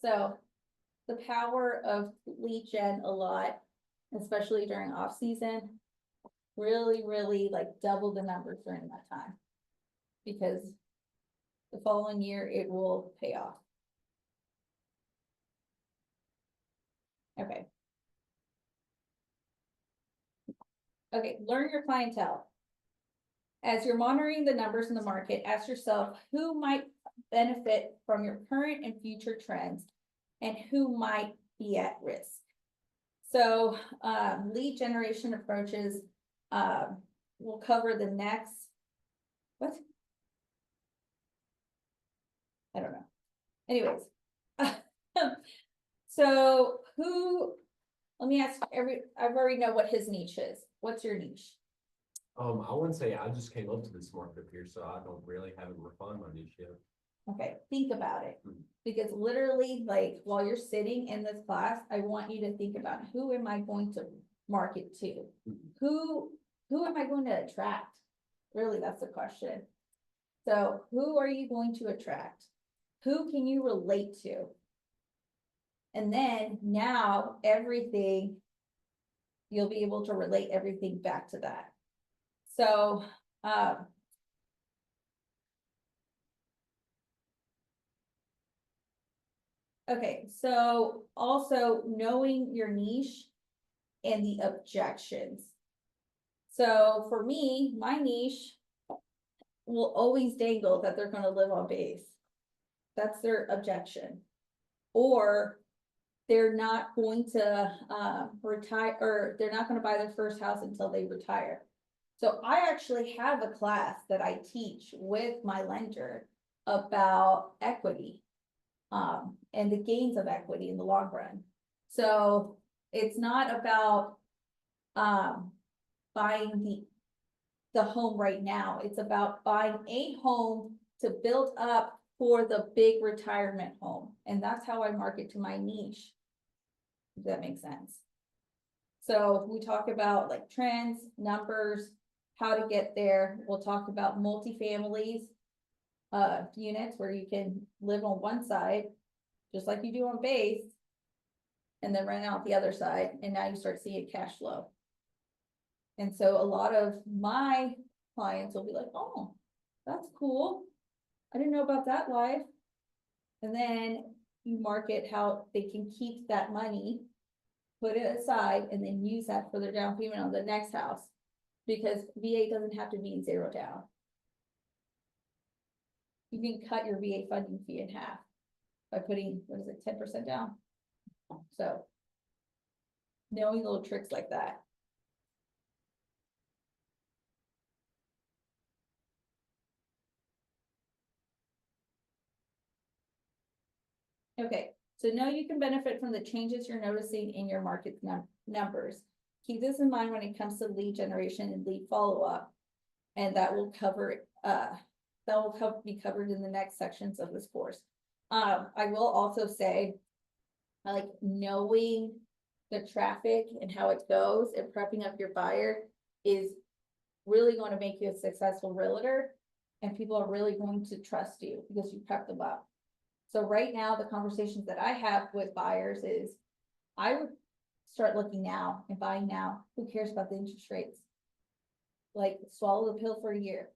So, the power of lead gen a lot, especially during off season, really like double the numbers during that time. Because the following year, it will pay off. Okay. Okay, learn your clientele. As you're monitoring the numbers in the market, ask yourself who might benefit from your current and future trends and who might be at risk. So, lead generation approaches, will cover the next, what? I don't know. Anyways. So let me ask I've already know what his niche is. What's your niche? I wouldn't say I just came up to this market here, so I don't really haven't refined my niche yet. Okay, think about it. Because literally, like, while you're sitting in this class, I want you to think about who am I going to market to? Who am I going to attract? Really, that's the question. So who are you going to attract? Who can you relate to? And then now everything, you'll be able to relate everything back to that. So, okay, so also knowing your niche and the objections. So for me, my niche will always dangle that they're gonna live on base. That's their objection. Or they're not going to retire, or they're not gonna buy their first house until they retire. So I actually have a class that I teach with my lender about equity. And the gains of equity in the long run. So it's not about buying the home right now. It's about buying a home to build up for the big retirement home. And that's how I market to my niche. Does that make sense? So we talk about like trends, numbers, how to get there. We'll talk about multifamilies, units where you can live on one side, just like you do on base, and then rent out the other side, and now you start seeing cash flow. And so a lot of my clients will be like, oh, that's cool. I didn't know about that life. And then you market how they can keep that money, put it aside, and then use that for their down payment on the next house. Because VA doesn't have to be 0 down. You can cut your VA funding fee in half by putting, what is it, 10% down? So knowing little tricks like that. Okay, so now you can benefit from the changes you're noticing in your market numbers. Keep this in mind when it comes to lead generation and lead follow-up. And that will cover, be covered in the next sections of this course. I will also say, like knowing the traffic and how it goes and prepping up your buyer is really going to make you a successful realtor. And people are really going to trust you because you prep them up. So right now, the conversations that I have with buyers is, I would start looking now and buying now. Who cares about the interest rates? Like, swallow the pill for a year.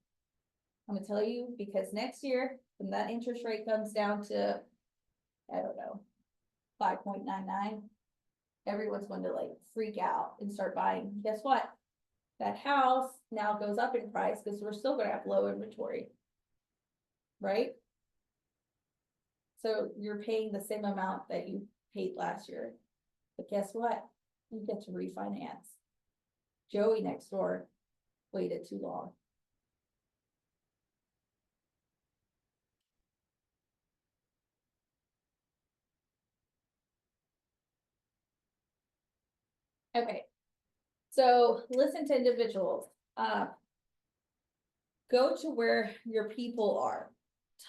I'm gonna tell you, because next year, when that interest rate comes down to, I don't know, 5.99, everyone's going to like freak out and start buying. Guess what? That house now goes up in price because we're still gonna have low inventory. Right? So you're paying the same amount that you paid last year. But guess what? You get to refinance. Joey next door waited too long. Okay. So listen to individuals. Go to where your people are.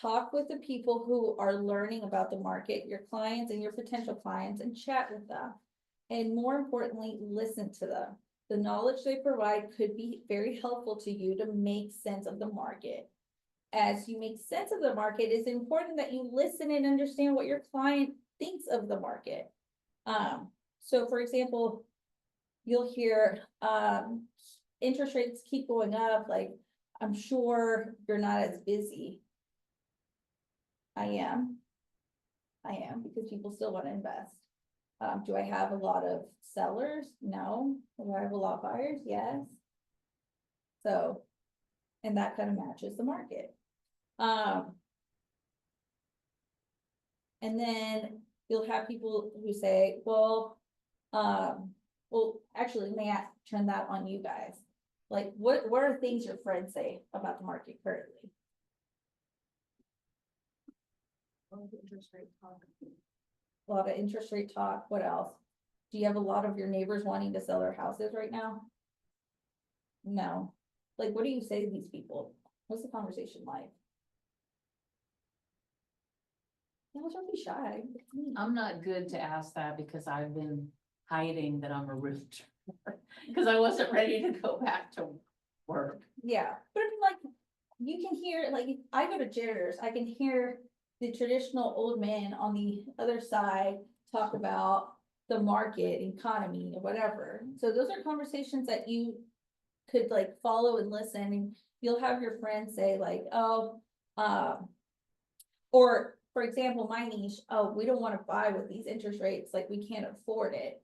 Talk with the people who are learning about the market, your clients and your potential clients, and chat with them. And more importantly, listen to them. The knowledge they provide could be very helpful to you to make sense of the market. As you make sense of the market, it's important that you listen and understand what your client thinks of the market. So for example, you'll hear interest rates keep going up, like, I'm sure you're not as busy. I am, because people still want to invest. Do I have a lot of sellers? No. Do I have a lot of buyers? Yes. So, and that kind of matches the market. And then you'll have people who say, well, actually, may I turn that on you guys? Like, what are things your friends say about the market currently? Interest rate talk. A lot of interest rate talk. What else? Do you have a lot of your neighbors wanting to sell their houses right now? No. Like, what do you say to these people? What's the conversation like? No, don't be shy. It's me. I'm not good to ask that because I've been hiding that I'm a roofer. Because I wasn't ready to go back to work. Yeah, but I mean, like, you can hear, like, if I go to janitors, I can hear the traditional old man on the other side talk about the market, economy, or whatever. So those are conversations that you could like follow and listen, and you'll have your friends say like, oh, or for example, my niche, oh, we don't wanna buy with these interest rates, like we can't afford it.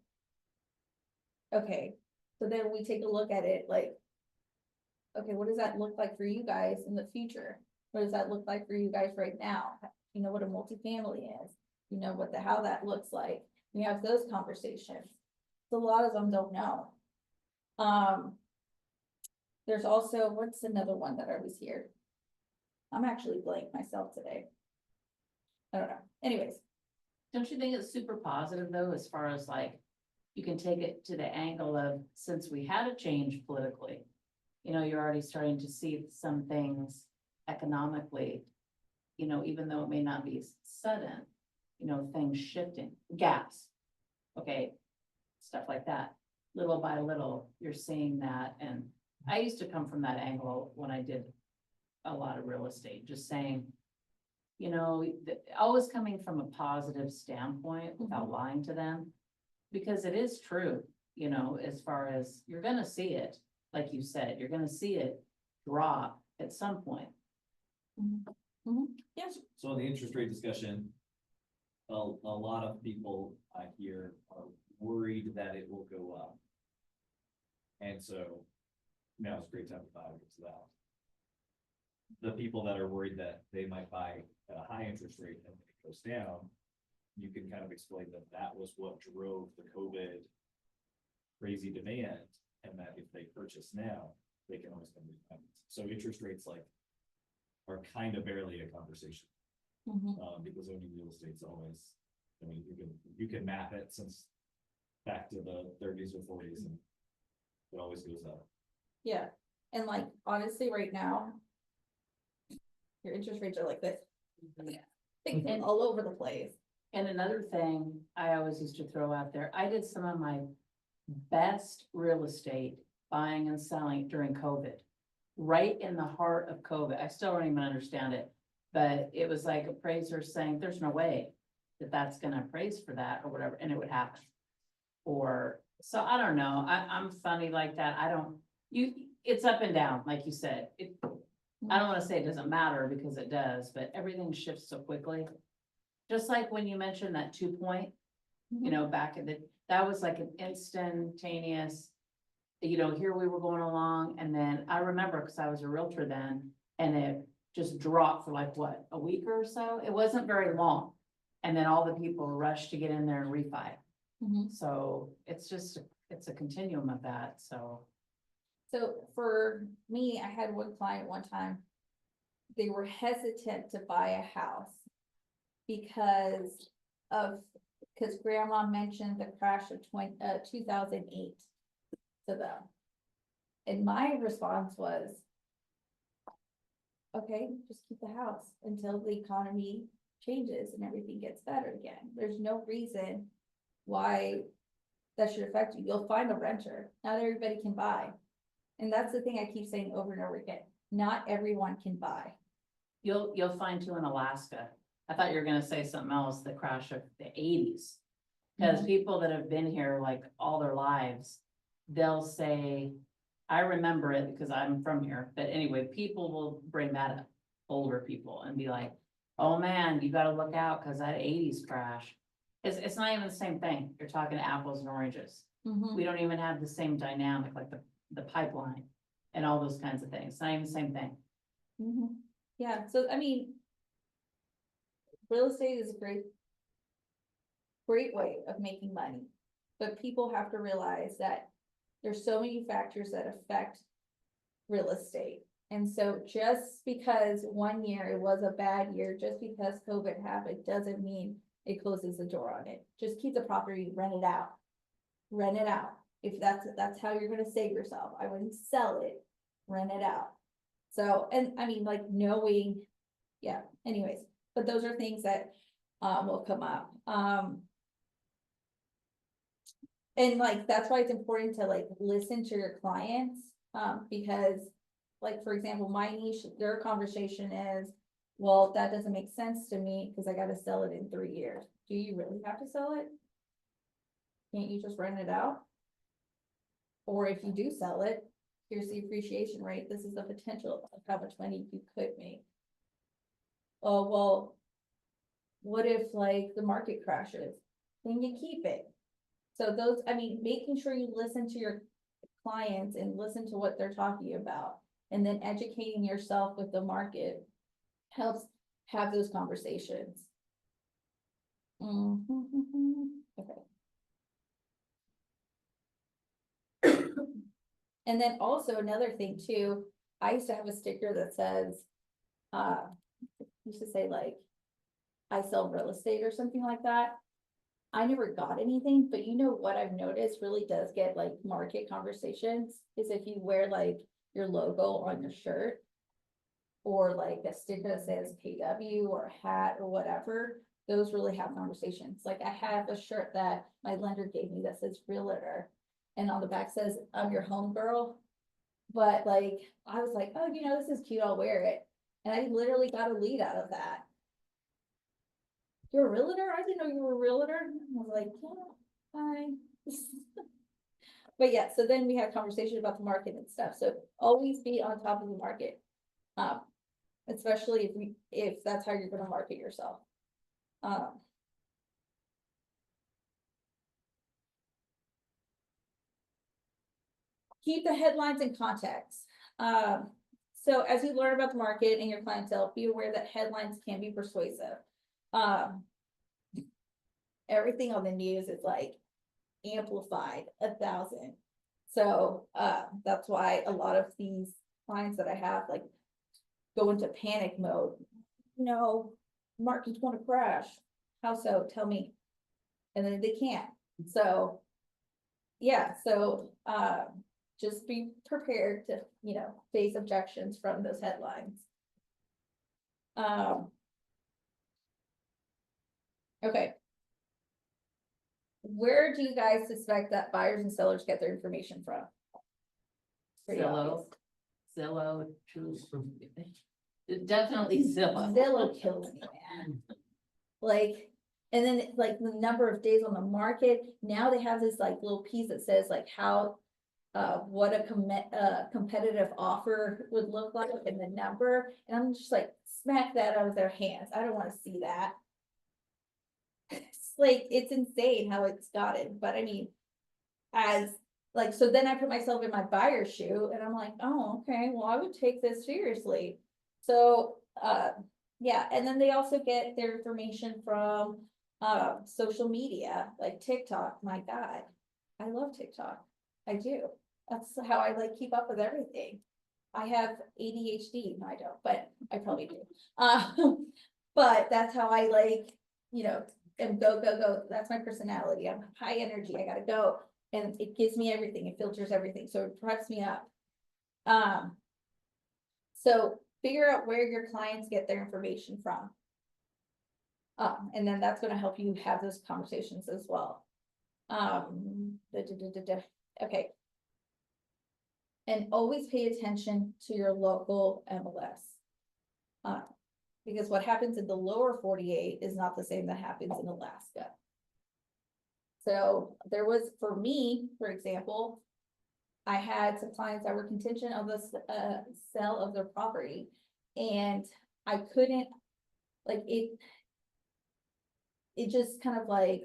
Okay, so then we take a look at it like, okay, what does that look like for you guys in the future? What does that look like for you guys right now? You know what a multifamily is, you know what how that looks like. We have those conversations. A lot of them don't know. There's also, what's another one that I was here? I'm actually blank myself today. I don't know. Anyways, Don't you think it's super positive though, as far as like, you can take it to the angle of, since we had a change politically, you know, you're already starting to see some things economically, you know, even though it may not be sudden, you know, things shifting, gas. Okay, stuff like that. Little by little, you're seeing that, and I used to come from that angle when I did a lot of real estate, just saying, you know, always coming from a positive standpoint without lying to them. Because it is true, you know, as far as you're gonna see it, like you said, you're gonna see it drop at some point. yes, So in the interest rate discussion, a lot of people I hear are worried that it will go up. And so now it's a great time to buy because of that. The people that are worried that they might buy at a high interest rate and it goes down, you can kind of explain that that was what drove the COVID crazy demand, and that if they purchase now, they can always come refinance. So interest rates like are kind of barely a conversation. Because owning real estate's always, I mean, you can map it since back to the 30s or 40s, and it always goes up. yeah, and like honestly, right now. Your interest rates are like this. And- All over the place. And another thing I always used to throw out there, I did some of my best real estate buying and selling during COVID. Right in the heart of COVID. I still don't even understand it. But it was like appraisers saying, there's no way that that's gonna appraise for that or whatever, and it would happen. Or, so I don't know, I'm funny like that. I don't, it's up and down, like you said. I don't wanna say it doesn't matter because it does, but everything shifts so quickly. Just like when you mentioned that 2-point, you know, back in that was like an instantaneous, you know, here we were going along, and then I remember, cause I was a realtor then, and it just dropped for like, what, a week or so? It wasn't very long. And then all the people rushed to get in there and refi. So it's just, it's a continuum of that, so. So for me, I had one client one time. They were hesitant to buy a house. Because grandma mentioned the crash of 2008 to them. And my response was, okay, just keep the house until the economy changes and everything gets better again. There's no reason why that should affect you. You'll find a renter. Not everybody can buy. And that's the thing I keep saying over and over again. Not everyone can buy. You'll find too in Alaska. I thought you were gonna say something else, the crash of the 80s. Because people that have been here like all their lives, they'll say, I remember it because I'm from here, but anyway, people will bring that up, older people, and be like, oh man, you gotta look out because that 80s crash. It's not even the same thing. You're talking apples and oranges. We don't even have the same dynamic, like the pipeline and all those kinds of things. It's not even the same thing. Yeah, so I mean. Real estate is a great way of making money, but people have to realize that there's so many factors that affect real estate. And so just because one year it was a bad year, just because COVID happened, doesn't mean it closes the door on it. Just keep the property, rent it out. Rent it out. If that's how you're gonna save yourself. I wouldn't sell it, rent it out. So, and I mean, like knowing, yeah, anyways. But those are things that will come up. And like, that's why it's important to like listen to your clients, because like, for example, my niche, their conversation is, Well, that doesn't make sense to me because I gotta sell it in 3 years. Do you really have to sell it? Can't you just rent it out? Or if you do sell it, here's the appreciation rate. This is the potential of how much money you could make. Oh, well, what if like the market crashes? Then you keep it. So those, I mean, making sure you listen to your clients and listen to what they're talking about. And then educating yourself with the market helps have those conversations. Okay. And then also another thing too, I used to have a sticker that says, used to say like, I sell real estate or something like that. I never got anything, but you know what I've noticed really does get like market conversations is if you wear like your logo on your shirt. Or like a sticker that says KW or a hat or whatever, those really have conversations. Like I have a shirt that my lender gave me that says realtor. And on the back says, I'm your home girl. But like, I was like, oh, you know, this is cute, I'll wear it. And I literally got a lead out of that. You're a realtor? I didn't know you were a realtor. I was like, yeah, hi. But yeah, so then we had conversation about the market and stuff. So always be on top of the market. Especially if that's how you're gonna market yourself. Keep the headlines in context. So as you learn about the market and your clientele, be aware that headlines can be persuasive. Everything on the news is like amplified 1,000. So that's why a lot of these clients that I have like go into panic mode. No, market's gonna crash. How so? Tell me. And then they can't. So, yeah, so just be prepared to, you know, face objections from those headlines. Okay. Where do you guys suspect that buyers and sellers get their information from? Pretty Zillow, obvious. Zillow, True. Definitely Zillow. Zillow kills me, man. Like, and then like the number of days on the market, now they have this like little piece that says like how, what a competitive offer would look like and the number, and I'm just like, smack that out of their hands. I don't wanna see that. It's like, it's insane how it's gotten, but I mean, as like, so then I put myself in my buyer's shoe and I'm like, oh, okay, well, I would take this seriously. So, yeah, and then they also get their information from, social media, like TikTok, my God. I love TikTok, I do, that's how I like keep up with everything. I have ADHD, no, I don't, but I probably do. But that's how I like, you know, and go, that's my personality, I'm high energy, I gotta go. And it gives me everything, it filters everything, so it preps me up. So figure out where your clients get their information from. And then that's gonna help you have those conversations as well. Okay. And always pay attention to your local MLS. Because what happens in the lower 48 is not the same that happens in Alaska. So there was, for me, for example, I had some clients that were contingent of the sale of their property. And I couldn't, like, it just kind of like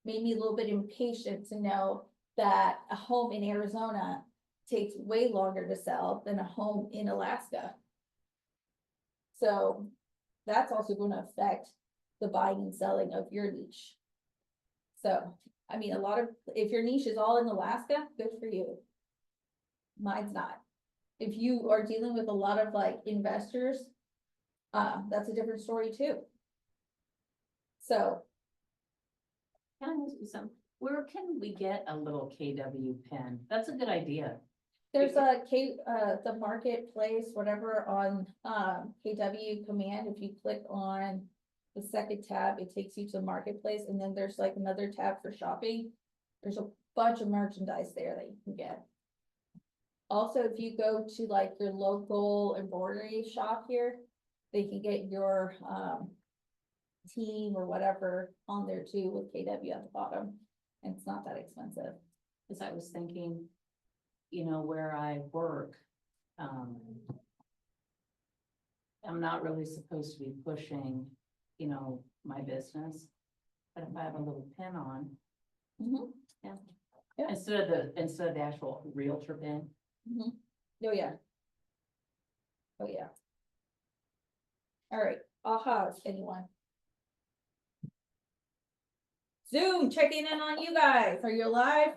made me a little bit impatient to know that a home in Arizona takes way longer to sell than a home in Alaska. So that's also going to affect the buying and selling of your niche. So, I mean, if your niche is all in Alaska, good for you. Mine's not. If you are dealing with a lot of like investors, that's a different story too. So. Can I ask you something? Where can we get a little KW pen? That's a good idea. There's the marketplace, whatever on, KW command, if you click on the second tab, it takes you to marketplace, and then there's like another tab for shopping. There's a bunch of merchandise there that you can get. Also, if you go to like your local embroidery shop here, they can get your, team or whatever on there too with KW at the bottom. And it's not that expensive. Cause I was thinking, you know, where I work, I'm not really supposed to be pushing, you know, my business. But if I have a little pin on, Mhm. yeah. Yeah. Instead of the actual realtor pin. Oh, yeah. Oh, yeah. All right, ahas, anyone? Zoom, checking in on you guys. Are you alive?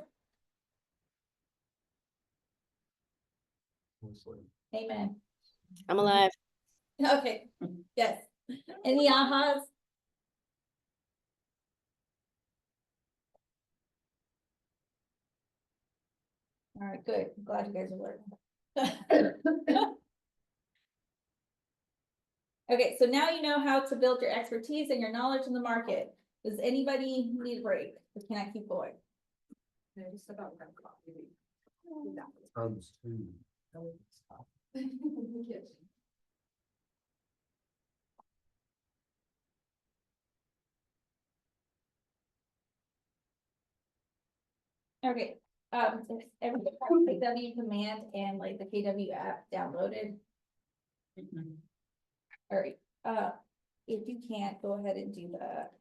Amen. I'm alive. Okay, yes. Any ahas? All right, good. I'm glad you guys are learning. Okay, so now you know how to build your expertise and your knowledge in the market. Does anybody need a break? Or can I keep going? I just about got coffee. Times two. Yes. Okay, is everybody have KW command and like the KW app downloaded? All right, if you can't, go ahead and do that.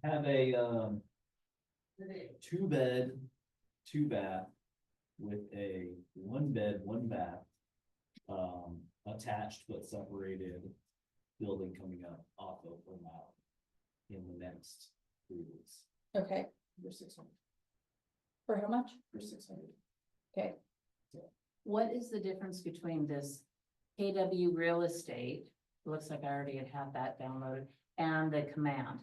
I have a, 2-bed, 2-bath with a 1-bed, 1-bath. Attached but separated building coming up off of Lamau in the next 3 weeks. Okay, For 600, for how much? for 600. Okay, What is the difference between this KW real estate? It looks like I already had that downloaded, and the command.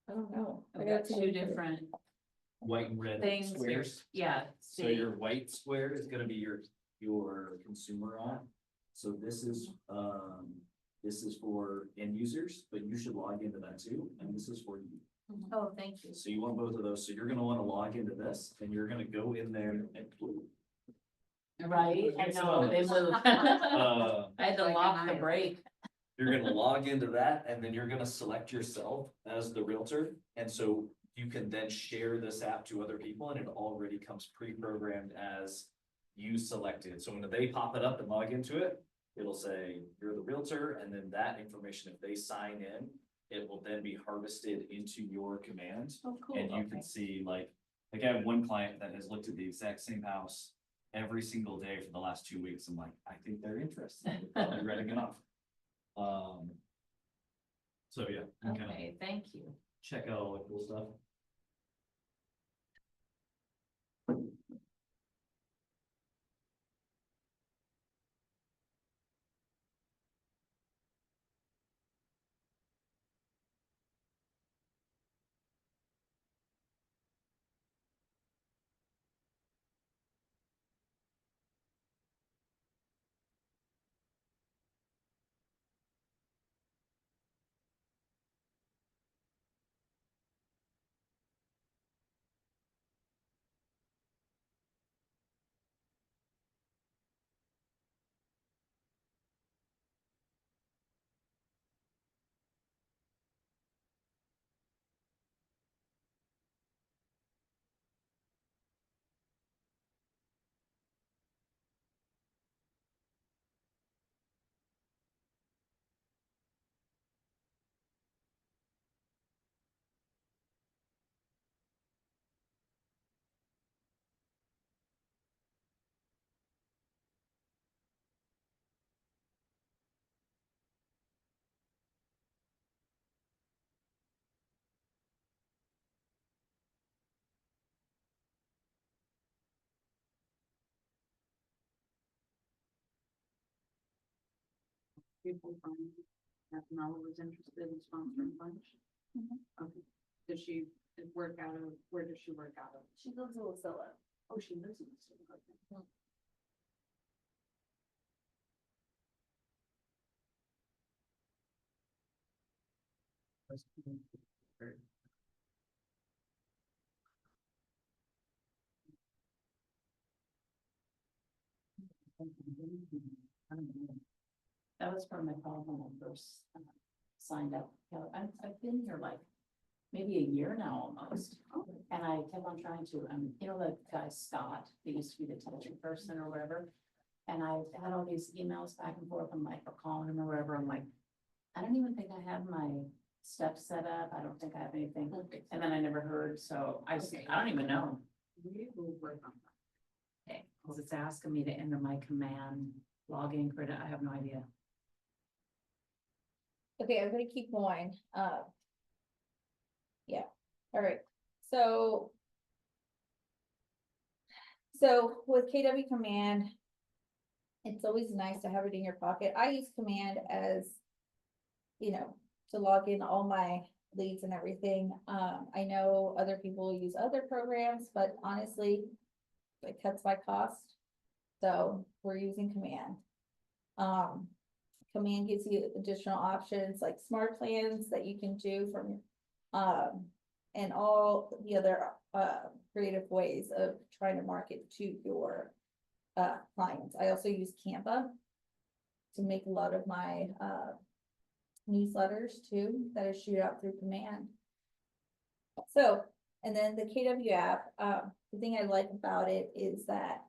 I don't know. I I've gotta got take a two look at it. different White and red things here. squares. Yeah. So see. your white square is gonna be your consumer on. So this is for end users, but you should log into that too, and this is for you. Oh, thank you. So you want both of those, so you're gonna wanna log into this, and you're gonna go in there and. Right, I know, they move. Uh, I had to Like lock an the island. brake. You're gonna log into that, and then you're gonna select yourself as the realtor, and so you can then share this app to other people, and it already comes pre-programmed as you selected. So when they pop it up and log into it, it'll say, you're the realtor, and then that information, if they sign in, it will then be harvested into your command. Oh, cool. And you can see like I have one client that has looked at the exact same house every single day for the last 2 weeks. I'm like, I think they're interested. They're probably writing it off. So yeah, you can kind of Okay, thank you. check out all the cool stuff. People from Ethanol was interested in sponsoring lunch. Mhm. Okay, does she work out of, where does she work out of? She lives in Wasilla. Oh, she lives in the city. Okay. That was part of my problem when I first signed up. You know, I've been here like maybe a year now almost. And I kept on trying to, you know, the guy Scott, who used to be the teacher person or whatever. And I had all these emails back and forth. I'm like, or calling him or whatever. I'm like, I don't even think I have my steps set up. I don't think I have anything. And then I never heard. So I just, I don't even know. We will work on that. Okay, because it's asking me to enter my command login credit. I have no idea. Okay, I'm gonna keep going, yeah, all right, so. So with KW Command. It's always nice to have it in your pocket. I use Command as. You know, to log in all my leads and everything. I know other people use other programs, but honestly. It cuts my cost. So we're using Command. Command gives you additional options like smart plans that you can do from, and all the other, creative ways of trying to market to your, clients. I also use Canva to make a lot of my, newsletters too, that I shoot out through Command. So, and then the KW app, the thing I like about it is that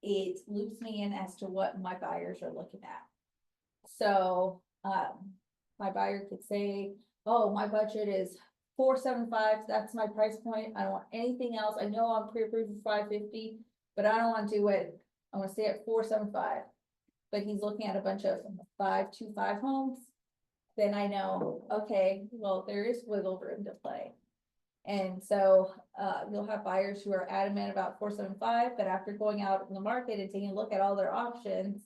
it loops me in as to what my buyers are looking at. So, my buyer could say, oh, my budget is 475, that's my price point, I don't want anything else, I know I'm pre-approved for 550, but I don't wanna do it, I wanna stay at 475. But he's looking at a bunch of 525 homes, then I know, okay, well, there is wiggle room to play. And so, you'll have buyers who are adamant about 475, but after going out in the market and taking a look at all their options.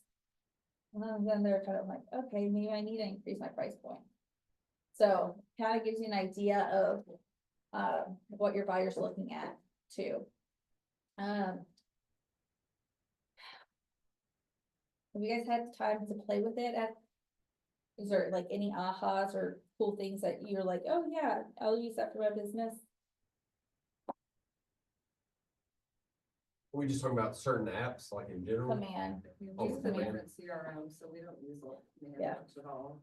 Then they're kind of like, okay, maybe I need to increase my price point. So kind of gives you an idea of, what your buyer's looking at too. Have you guys had time to play with it is there like any ahas or cool things that you're like, oh yeah, I'll use that for my business? Are we just talking about certain apps, like in general? Command, We Oh, use the Command. different CRM, so we don't use it Yeah. much at all.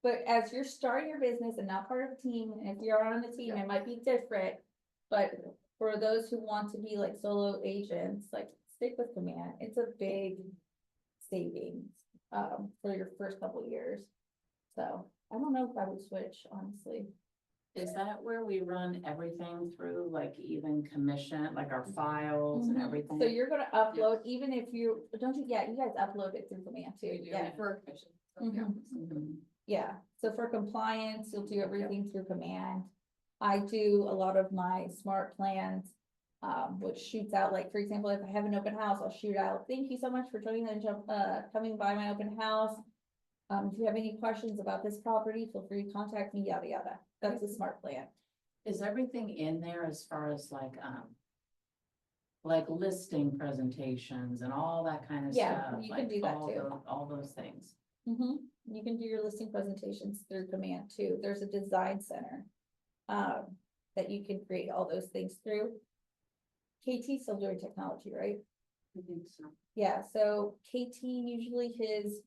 but as you're starting your business and not part of a team, and if you're on the team, it might be different. But for those who want to be like solo agents, like stick with Command, it's a big savings, for your first couple years. So I don't know if I would switch, honestly. Is that where we run everything through, like even commission, like our files and Mhm. everything? So you're gonna upload, even if you, don't you, yeah, you guys upload it through Command too, We do yeah. for commission. So, yeah. Mhm. Yeah, so for compliance, you'll do everything through Command. I do a lot of my smart plans, which shoots out, like, for example, if I have an open house, I'll shoot out, thank you so much for joining and coming by my open house. If you have any questions about this property, feel free to contact me, yada, yada. That's a smart plan. Is everything in there as far as like listing presentations and all that kind of Yeah, stuff? you can like do that all too. all those things. You can do your listing presentations through Command too. There's a design center. That you can create all those things through. KT still doing technology, right? I think so. Yeah, so KT usually his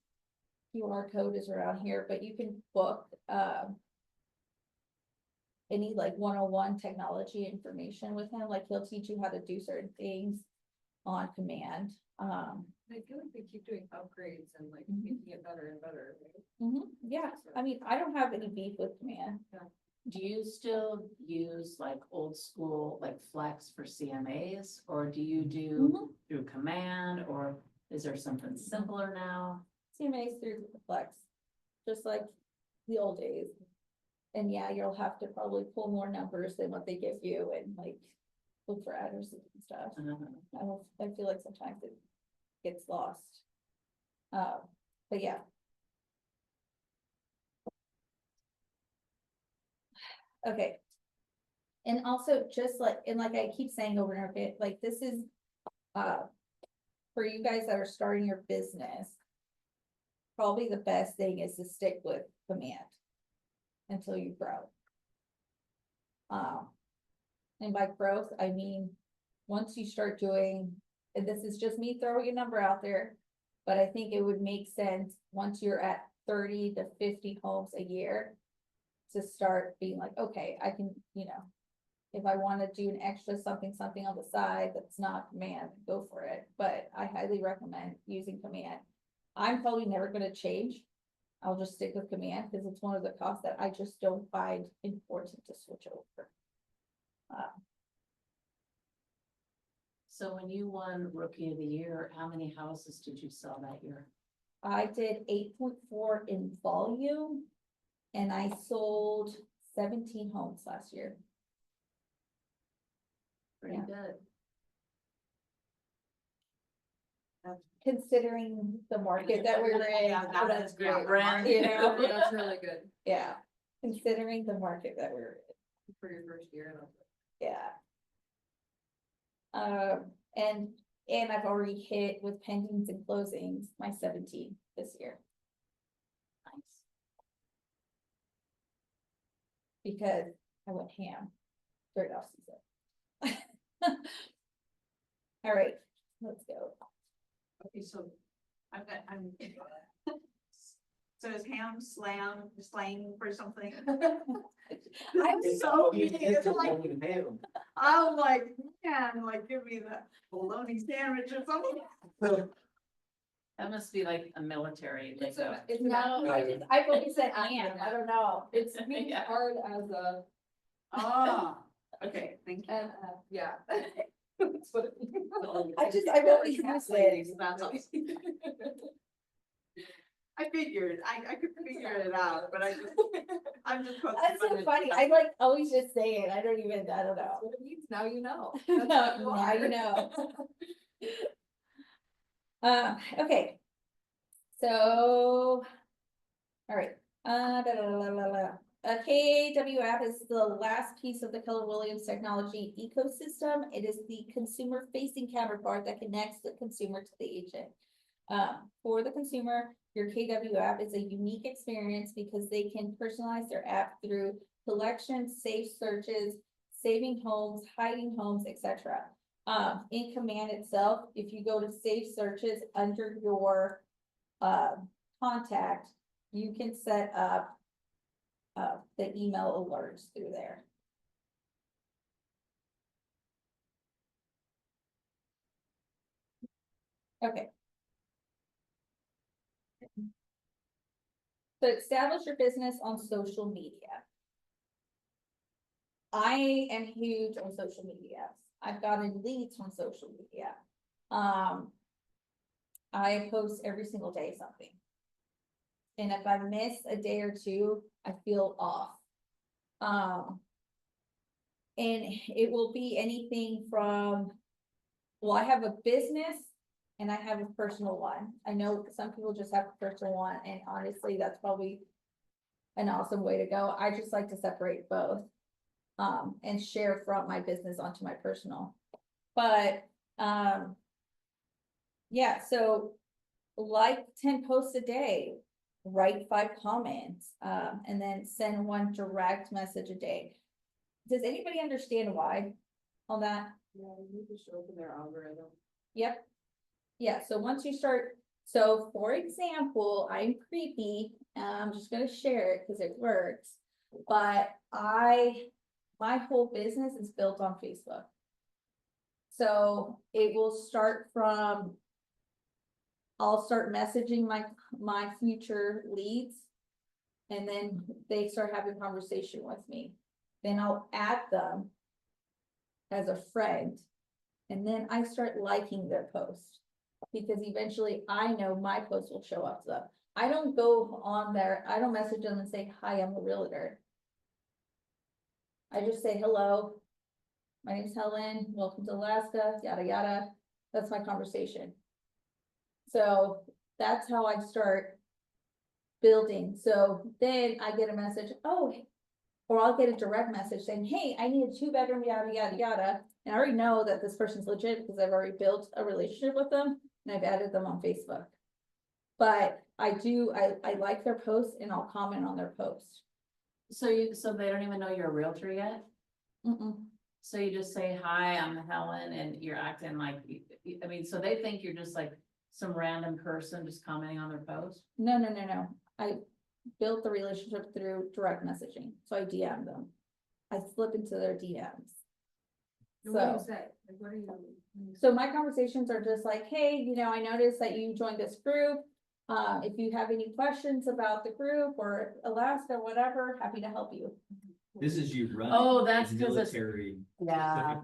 QR code is around here, but you can book, any like 101 technology information with him, like he'll teach you how to do certain things on Command. I feel like they keep doing upgrades and like Mhm. making it better and better, right? Yeah, I mean, I don't have any beef with Command. Do you still use like old school, like Flex for CMAs, or do you do through command, or is there something simpler now? CMA's through the Flex, just like the old days. And yeah, you'll have to probably pull more numbers than what they give you and like look for addresses and stuff. I feel like sometimes it gets lost. But yeah. Okay. And also just like, and like I keep saying over and over again, like this is, for you guys that are starting your business, probably the best thing is to stick with Command. until you grow. And by growth, I mean, once you start doing, and this is just me throwing a number out there, but I think it would make sense, once you're at 30 to 50 homes a year, to start being like, okay, I can, if I want to do an extra something on the side that's not command, go for it, but I highly recommend using command. I'm probably never gonna change. I'll just stick with command because it's one of the costs that I just don't find important to switch over. So when you won Rookie of the Year, how many houses did you sell that year? I did 8.4 in volume, and I sold 17 homes last year. Pretty good. Considering the market that we were in. Yeah, that's great. Brand You new. know? That's really good Yeah, considering the market that we were in, for your first year. yeah. And I've already hit with pendings and closings, my 17 this year, Nice. because I went ham during off season. All right, let's go. Okay, so I'm. So is ham slang for something? I'm so it's like, I'm like, man, like, give me the bologna sandwich or something. That must be like a military, like a. It's No, I've always said ham, I don't know. It's means Yeah. hard as a, Oh, okay, thank you. and, yeah. That's what it means. I've always used it. That's all. I figured, I could figure it out, but I'm just. That's so funny, I like always just say it, I don't know. That's what it means, now you know. Now you know. Okay. So, all right, A KW app is the last piece of the Keller Williams technology ecosystem. It is the consumer facing counterpart that connects the consumer to the agent. For the consumer, your KW app is a unique experience because they can personalize their app through collections, safe searches, saving homes, hiding homes, etc. In Command itself, if you go to save searches under your contact, you can set up the email alerts through there. Okay. So establish your business on social media. I am huge on social media. I've gotten leads from social media. I post every single day something. And if I miss a day or two, I feel off. And it will be anything from, well, I have a business and I have a personal one. I know some people just have a personal one, and honestly, that's probably an awesome way to go. I just like to separate both. And share from my business onto my personal. But, yeah, so like 10 posts a day, write 5 comments, and then send 1 direct message a day. Does anybody understand why on that? Yeah, you need to show up in their algorithm. Yep. Yeah, so once you start, so for example, I'm creepy, I'm just gonna share it because it works. But my whole business is built on Facebook. So it will start from, I'll start messaging my future leads. And then they start having conversation with me. Then I'll add them as a friend. And then I start liking their post. Because eventually I know my post will show up to them. I don't go on there, I don't message them and say, hi, I'm a realtor. I just say, hello, my name's Helen, welcome to Alaska, yada, yada. That's my conversation. So that's how I start building. So then I get a message, oh, or I'll get a direct message saying, hey, I need a 2-bedroom, yada, yada, yada. And I already know that this person's legit because I've already built a relationship with them and I've added them on Facebook. But I like their posts and I'll comment on their post. So they don't even know you're a realtor yet? Mm-mm. So you just say, hi, I'm Helen, and you're acting like, I mean, so they think you're just like some random person just commenting on their post? No, no, no, no. I built the relationship through direct messaging, so I DM them. I slip into their DMs. And what do you So, say? Like, what are you? so my conversations are just like, hey, I noticed that you joined this group. If you have any questions about the group or Alaska, whatever, happy to help you. This is you running. Oh, that's 'cause it's- Military. Yeah.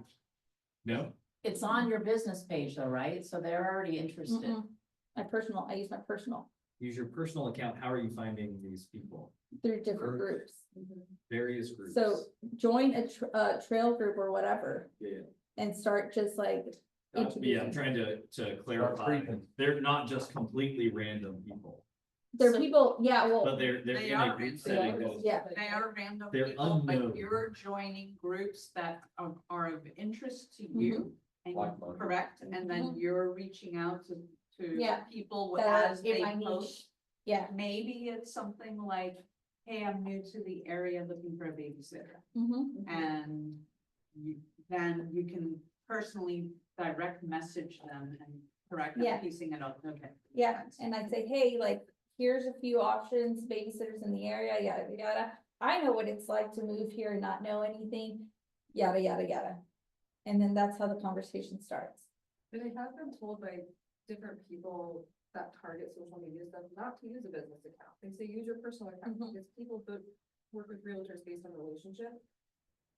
No? It's on your business page though, right? So they're already interested. Mm-mm. I use my personal Use your personal account. How are you finding these people? through different groups. Various groups. So join a trail group or whatever Yeah. and start just like, Yeah, I'm introducing. trying to clarify, creeping. they're not just completely random people, they're So- people, yeah, but well, they're They in are a group random. setting that is. yeah, They are random They're people, but unknown. you're joining groups that are of interest to you. And Like mine. correct, and then you're reaching out to Yeah. people that are as in they my post. niche. Yeah. Maybe it's something like, hey, I'm new to the area looking for a babysitter. Mhm. And then you can personally direct message them and correct Yeah. them, piecing it up, okay. Yeah, and I say, hey, like, here's a few options, babysitters in the area, yada, yada. I know what it's like to move here and not know anything, yada, yada, yada. And then that's how the conversation starts. But I have been told by different people that target social media stuff not to use a business account. They say use your personal account Mhm. because people work with realtors based on relationship.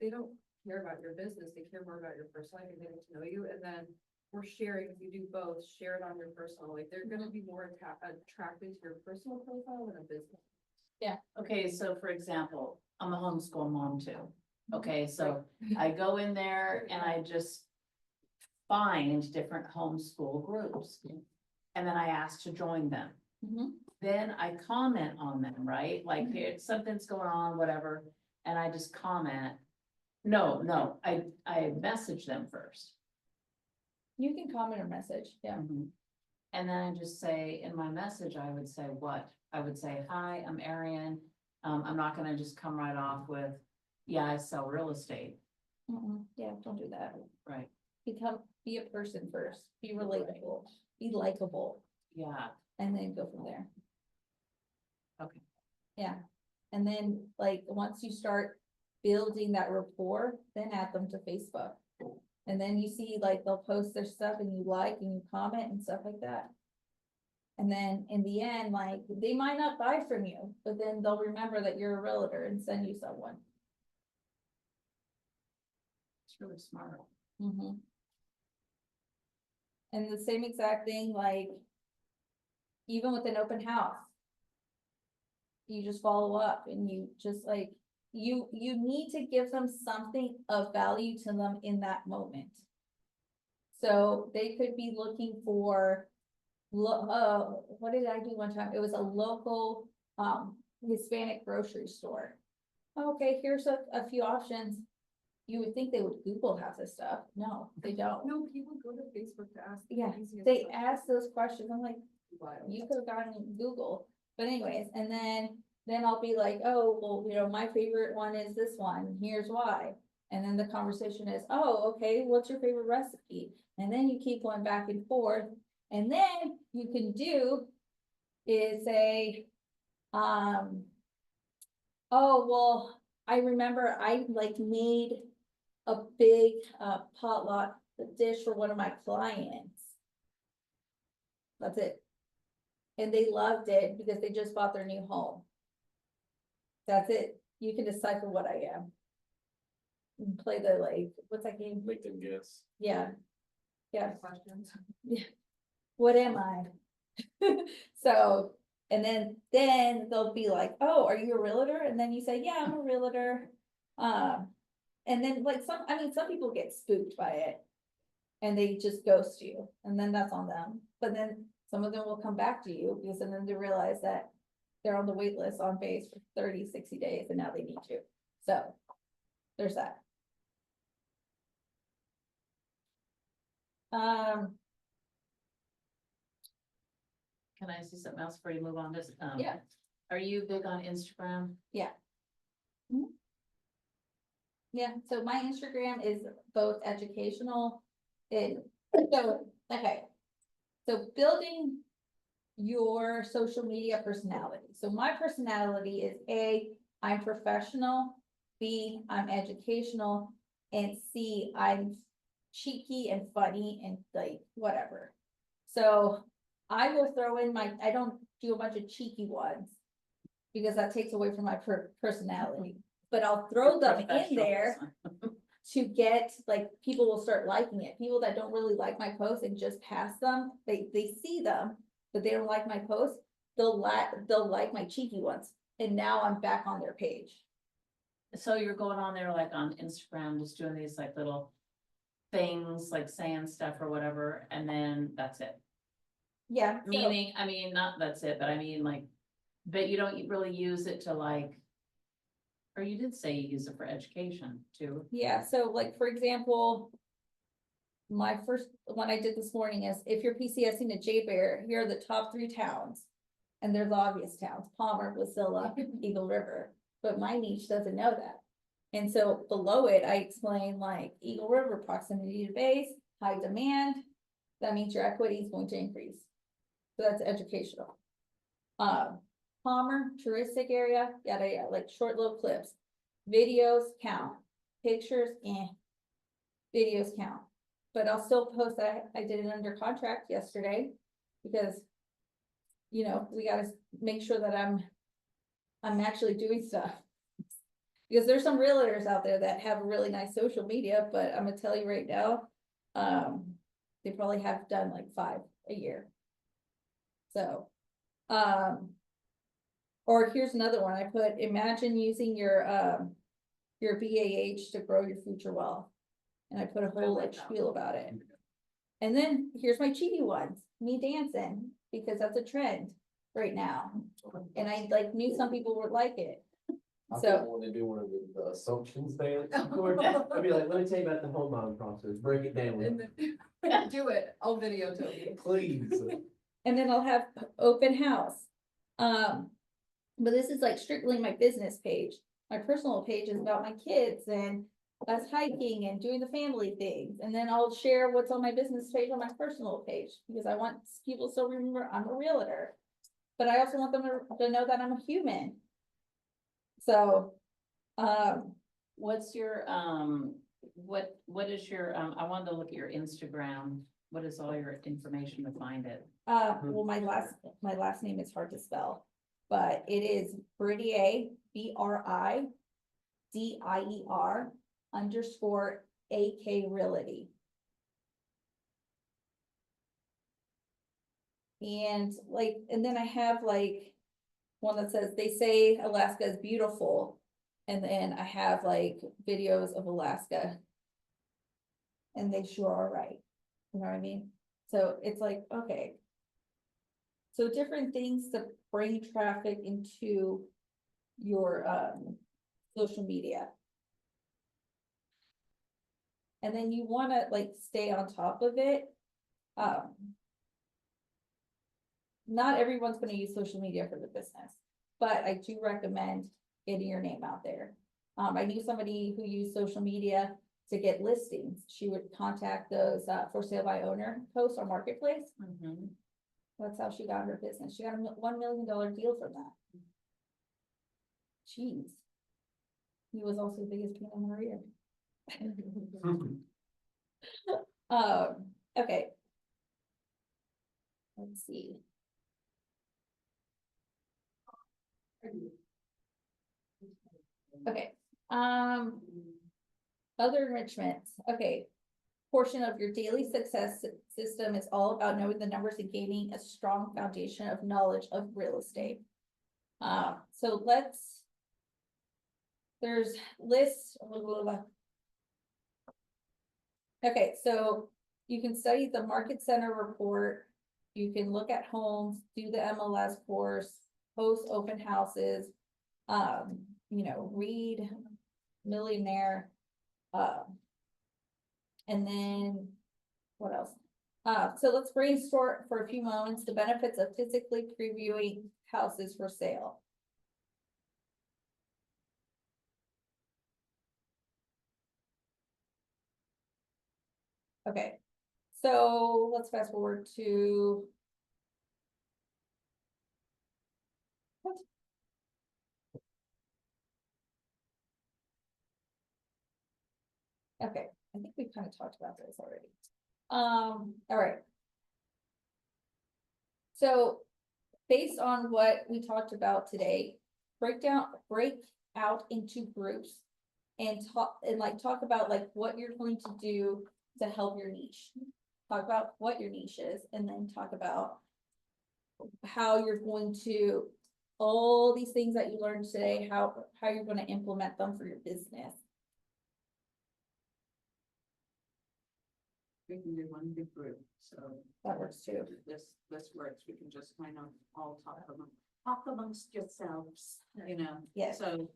They don't care about your business. They care more about your personal life and getting to know you. And then we're sharing, if you do both, share it on your personal, like they're gonna be more attracted to your personal profile than a business. Okay, so for example, I'm a homeschool mom too. Okay, so I go in there and I just find different homeschool groups. And then I ask to join them. Mhm. Then I comment on them, right? Like, here, something's going on, whatever, and I just comment. No, I message them first. You can comment or message, yeah. And then I just say, in my message, I would say what? I would say, hi, I'm Arian. I'm not gonna just come right off with, yeah, I sell real estate, Yeah, don't do that. right? Be a person first, be relatable, be likable, Yeah, and then go from there. Okay. Yeah, and then like, once you start building that rapport, then add them to Facebook. And then you see like they'll post their stuff and you like and you comment and stuff like that. And then in the end, like, they might not buy from you, but then they'll remember that you're a realtor and send you someone. it's really smart. Mhm. And the same exact thing, like, even with an open house. You just follow up and you just like, you need to give them something of value to them in that moment. So they could be looking for, what did I do one time? It was a local, Hispanic grocery store. Okay, here's a few options. You would think they would Google half this stuff. No, they don't. No, people go to Facebook to ask. the Yeah, easiest they questions. ask those questions. I'm like, Wild. you could have gotten Google, but anyways, and then I'll be like, oh, well, my favorite one is this one, here's why. And then the conversation is, oh, okay, what's your favorite recipe? And then you keep going back and forth, and then you can do is say, oh, well, I remember I like made a big potluck dish for one of my clients. That's it. And they loved it because they just bought their new home. That's it. You can decipher what I am. And play the like, what's that game? Make them guess. Yeah. Yeah, Questions. what am I? So, and then they'll be like, oh, are you a realtor? And then you say, yeah, I'm a realtor. And then like some people get spooked by it. And they just ghost you, and then that's on them. But then some of them will come back to you because then they realize that they're on the wait list on base for 30, 60 days and now they need you. So there's that. Can I see something else before you move on to, Yeah. Are you big on Instagram? Yeah. Yeah, so my Instagram is both educational and, so, okay. So building your social media personality. So my personality is A, I'm professional, B, I'm educational, and C, I'm cheeky and funny and like whatever. So I will throw in I don't do a bunch of cheeky ones because that takes away from my personality, but I'll throw them in there to get, like, people will start liking it. People that don't really like my posts and just pass them, they see them, but they don't like my posts, they'll like my cheeky ones. And now I'm back on their page. So you're going on there like on Instagram, just doing these like little things, like saying stuff or whatever, and then that's it. Yeah. so- Meaning, I mean, not that's it, but I mean like, but you don't really use it to like, or you did say you use it for education too. Yeah, so like, for example, my first one I did this morning is, if you're PCSing to J-Bear, here are the top 3 towns. And they're the obvious towns, Palmer, Wasilla, Eagle River, but my niche doesn't know that. And so below it, I explain like Eagle River, proximity to base, high demand, that means your equity is going to increase. So that's educational. Palmer, touristic area, yada, yada, like short little clips. Videos count, pictures, videos count. But I'll still post that, I did it under contract yesterday, because, you know, we gotta make sure that I'm actually doing stuff. Because there's some realtors out there that have really nice social media, but I'm gonna tell you right now, they probably have done like 5 a year. So, or here's another one, I put, imagine using your BAH to grow your future wealth. And I put a whole like spiel about it. And then here's my cheeky ones, me dancing, because that's a trend right now. And I like knew some people would like it. I So- want to do one of the assumptions dance. I'd be like, let me tell you about the home buying process, break it down. And then, do it, I'll video to you. Please. And then I'll have open house. But this is like strictly my business page. My personal page is about my kids and us hiking and doing the family things. And then I'll share what's on my business page on my personal page, because I want people to remember I'm a realtor. But I also want them to know that I'm a human. So, What's your, what is your, I wanted to look at your Instagram. What is all your information to find it? well, my last name is hard to spell, but it is Bridier, BRIDIER _ AK Realty. And like, and then I have like one that says, they say Alaska is beautiful. And then I have like videos of Alaska. And they sure are right. You know what I mean? So it's like, okay. So different things to bring traffic into your social media. And then you wanna like stay on top of it. Not everyone's gonna use social media for the business, but I do recommend getting your name out there. I knew somebody who used social media to get listings. She would contact those for sale by owner posts on Marketplace. Mhm. That's how she got her business. She got a $1 million deal from that. Jeez. He was also the biggest Pinot Maria. Okay. Let's see. Okay, other enrichments, okay. Portion of your daily success system is all about knowing the numbers and gaining a strong foundation of knowledge of real estate. So there's lists. Okay, so you can study the market center report. You can look at homes, do the MLS course, host open houses, you know, read Millionaire. And then what else? So let's brainstorm for a few moments the benefits of physically previewing houses for sale. Okay, so let's fast forward to. What? Okay, I think we kind of talked about this already. All right. So based on what we talked about today, break out into groups and talk about like what you're going to do to help your niche. Talk about what your niche is and then talk about how you're going to, all these things that you learned today, how you're gonna implement them for your business. We can do one big group, so. That works too. This works, we can just kind of all talk amongst yourselves, you know? Yes. So,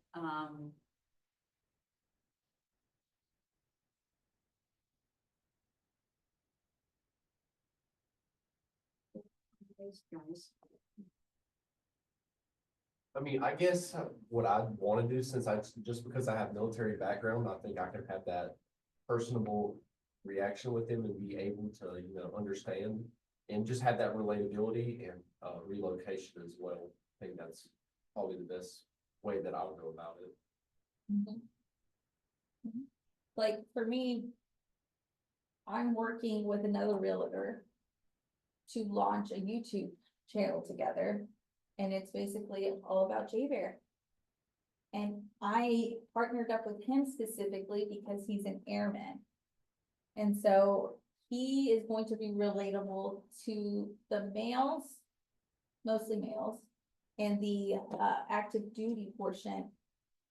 guys, I mean, I guess what I want to do, since just because I have military background, I think I can have that personable reaction with them and be able to, understand and just have that relatability and relocation as well. I think that's probably the best way that I'll go about it. Mhm. Mhm. Like for me, I'm working with another realtor to launch a YouTube channel together. And it's basically all about J-Bear. And I partnered up with him specifically because he's an airman. And so he is going to be relatable to the males, mostly males, and the active duty portion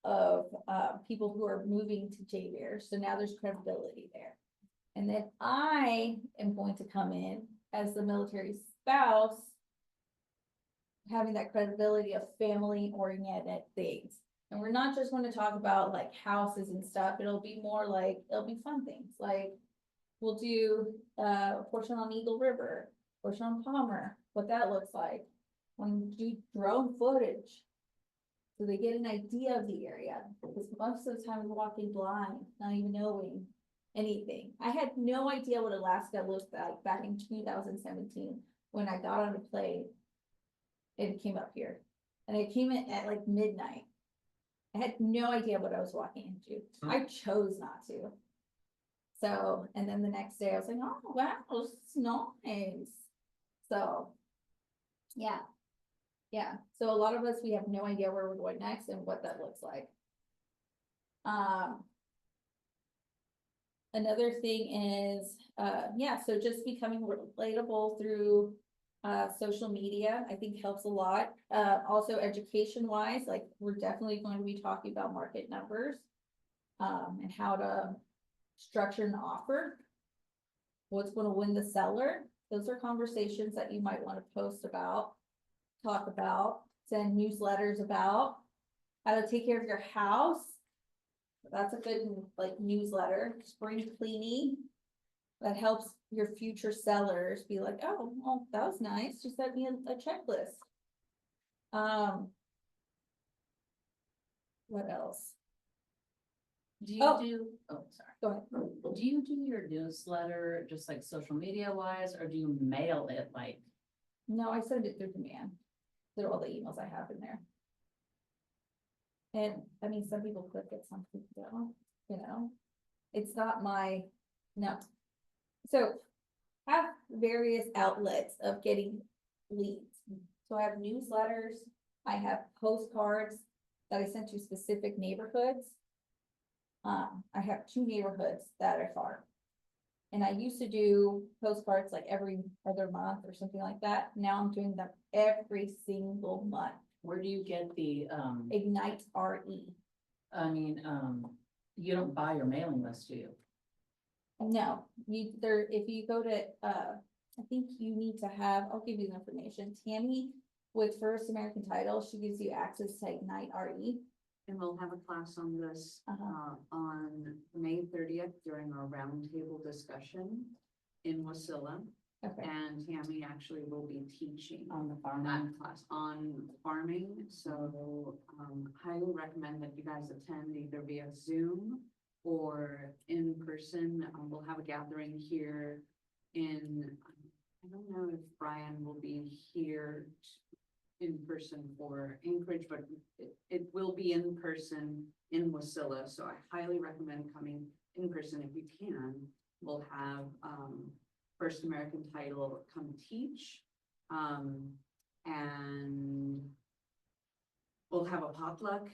of people who are moving to J-Bear. So now there's credibility there. And then I am going to come in as the military spouse, having that credibility of family oriented things. And we're not just going to talk about like houses and stuff. It'll be more like, it'll be fun things. Like we'll do a portion on Eagle River, portion on Palmer, what that looks like. When we do drone footage. So they get an idea of the area, because most of the time we're walking blind, not even knowing anything. I had no idea what Alaska looked like back in 2017, when I got on a plane. And came up here, and I came in at like midnight. I had no idea what I was walking into. I chose not to. So, and then the next day I was like, oh, wow, it's nice. So, yeah. Yeah, so a lot of us, we have no idea where we're going next and what that looks like. Another thing is, yeah, so just becoming relatable through social media, I think helps a lot. Also education wise, like we're definitely going to be talking about market numbers. And how to structure an offer. What's going to win the seller? Those are conversations that you might want to post about, talk about, send newsletters about. How to take care of your house. That's a good like newsletter. Spring cleaning. That helps your future sellers be like, oh, well, that was nice. Just sent me a checklist. What else? Do you Oh. sorry. Go ahead. Do you do your newsletter just like social media wise, or do you mail it like? No, I send it through command. Through all the emails I have in there. And I mean, some people click it, some people don't, you know, it's not no. So I have various outlets of getting leads. So I have newsletters, I have postcards that I send to specific neighborhoods. I have 2 neighborhoods that are far. And I used to do postcards like every other month or something like that. Now I'm doing them every single month. Where do you get the, Ignite RE. I mean, you don't buy your mailing list, do you? No, if you go to, I think you need to have, I'll give you the information. Tammy with First American Title, she gives you access to Ignite RE. and we'll have a class on this, on May 30th during our roundtable discussion in Wasilla. Okay, And Tammy actually will be teaching On the farm? that class on farming, so highly recommend that you guys attend either via Zoom or in person. We'll have a gathering here in, I don't know if Brian will be here in person for Anchorage, but it will be in person in Wasilla, so I highly recommend coming in person if you can. We'll have, First American Title come teach, and we'll have a potluck.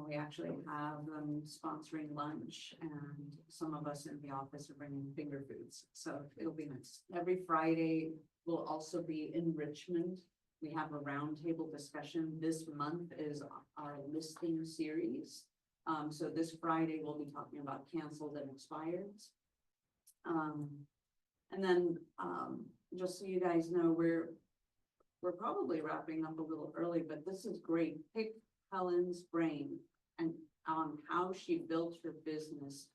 We actually have them sponsoring lunch, and some of us in the office are bringing finger foods, so it'll be nice. Every Friday will also be enrichment. We have a roundtable discussion. This month is our listing series. So this Friday, we'll be talking about canceled and expireds. And then, just so you guys know, we're probably wrapping up a little early, but this is great. Pick Helen's brain and on how she built her business.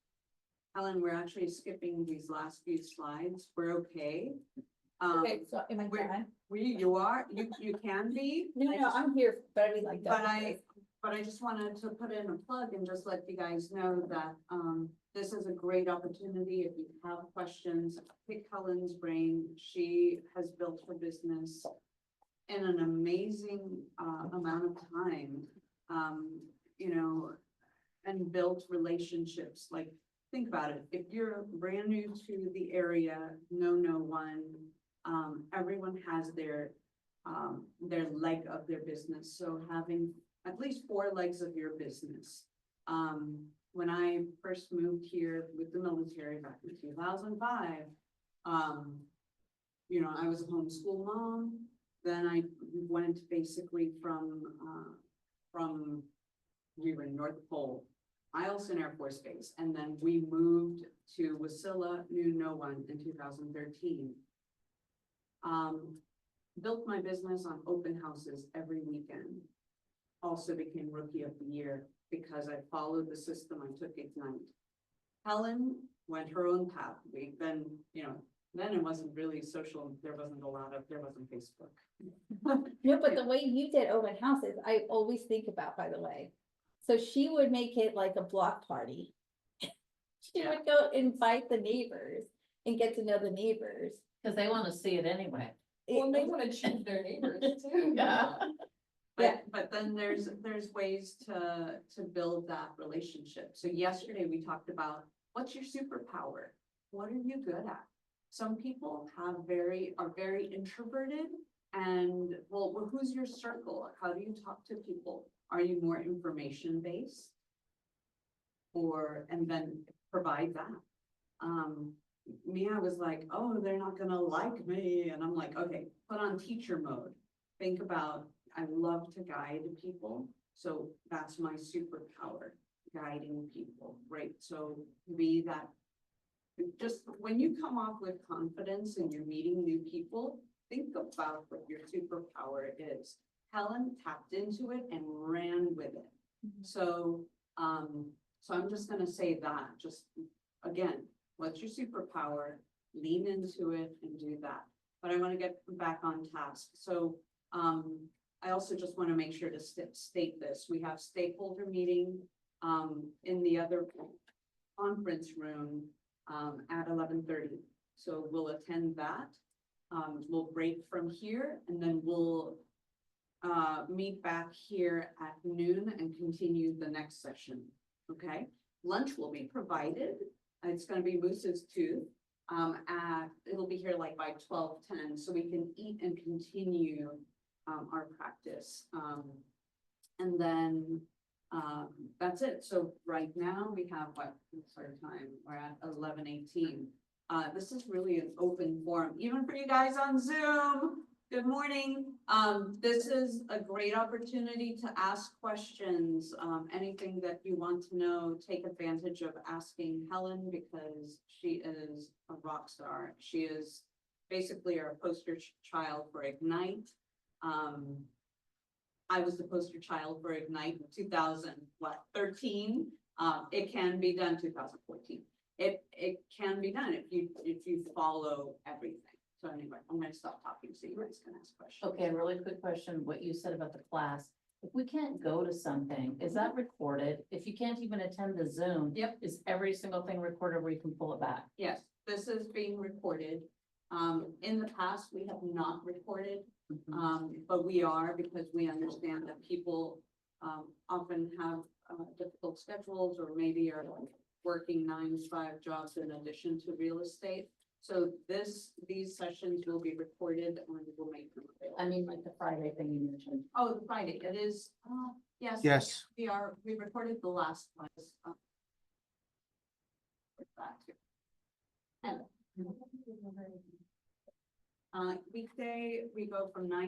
Helen, we're actually skipping these last few slides. We're okay. Okay, so am I we're- done? You are, you can be. No, I no, just- I'm here, but I would like But that. I just wanted to put in a plug and just let you guys know that, this is a great opportunity. If you have questions, pick Helen's brain. She has built her business in an amazing, amount of time. You know, and built relationships. Like, think about it. If you're brand new to the area, know no one, everyone has their leg of their business. So having at least 4 legs of your business. When I first moved here with the military back in 2005, you know, I was a homeschool mom. Then I went basically from we were in North Pole, Eielson Air Force Base, and then we moved to Wasilla, knew no one in 2013. Built my business on open houses every weekend. Also became Rookie of the Year because I followed the system. I took Ignite. Helen went her own path. We've been, you know, then it wasn't really social. There wasn't Facebook. No, but the way you did open houses, I always think about, by the way. So she would make it like a block party. She Yeah. would go invite the neighbors and get to know the neighbors. Cause they wanna see it anyway. Well, they wanna choose their neighbors too. Yeah. Yeah. But then there's ways to build that relationship. So yesterday we talked about, what's your superpower? What are you good at? Some people are very introverted and, well, who's your circle? How do you talk to people? Are you more information based? And then provide that. Mia was like, oh, they're not gonna like me. And I'm like, okay, put on teacher mode. Think about, I love to guide people. So that's my superpower, guiding people, right? So be that, just when you come off with confidence and you're meeting new people, think about what your superpower is. Helen tapped into it and ran with it. So I'm just gonna say that, just again, what's your superpower? Lean into it and do that. But I want to get back on task. So I also just want to make sure to state this. We have stakeholder meeting in the other conference room at 11:30. So we'll attend that. We'll break from here and then we'll meet back here at noon and continue the next session. Okay, lunch will be provided. It's gonna be Moose's Tooth. It'll be here like by 12:10, so we can eat and continue our practice. And then that's it. So right now we have what's our time? We're at 11:18. This is really an open forum, even for you guys on Zoom. Good morning. This is a great opportunity to ask questions. Anything that you want to know, take advantage of asking Helen because she is a rock star. She is basically our poster child for Ignite. I was the poster child for Ignite in 2013. It can be done 2014. It can be done if you follow everything. So anyway, I'm gonna stop talking so you guys can ask questions. Okay, really quick question, what you said about the class, if we can't go to something, is that recorded? If you can't even attend the Zoom? Yep. Is every single thing recorded where you can pull it back? Yes, this is being recorded. In the past, we have not recorded, but we are because we understand that people often have difficult schedules or maybe are working 9 to 5 jobs in addition to real estate. So these sessions will be recorded and we'll make them available. I mean, like the Friday thing you mentioned. Oh, the Friday, it is, yes. Yes. We recorded the last one. With that too. And weekday, we go from 9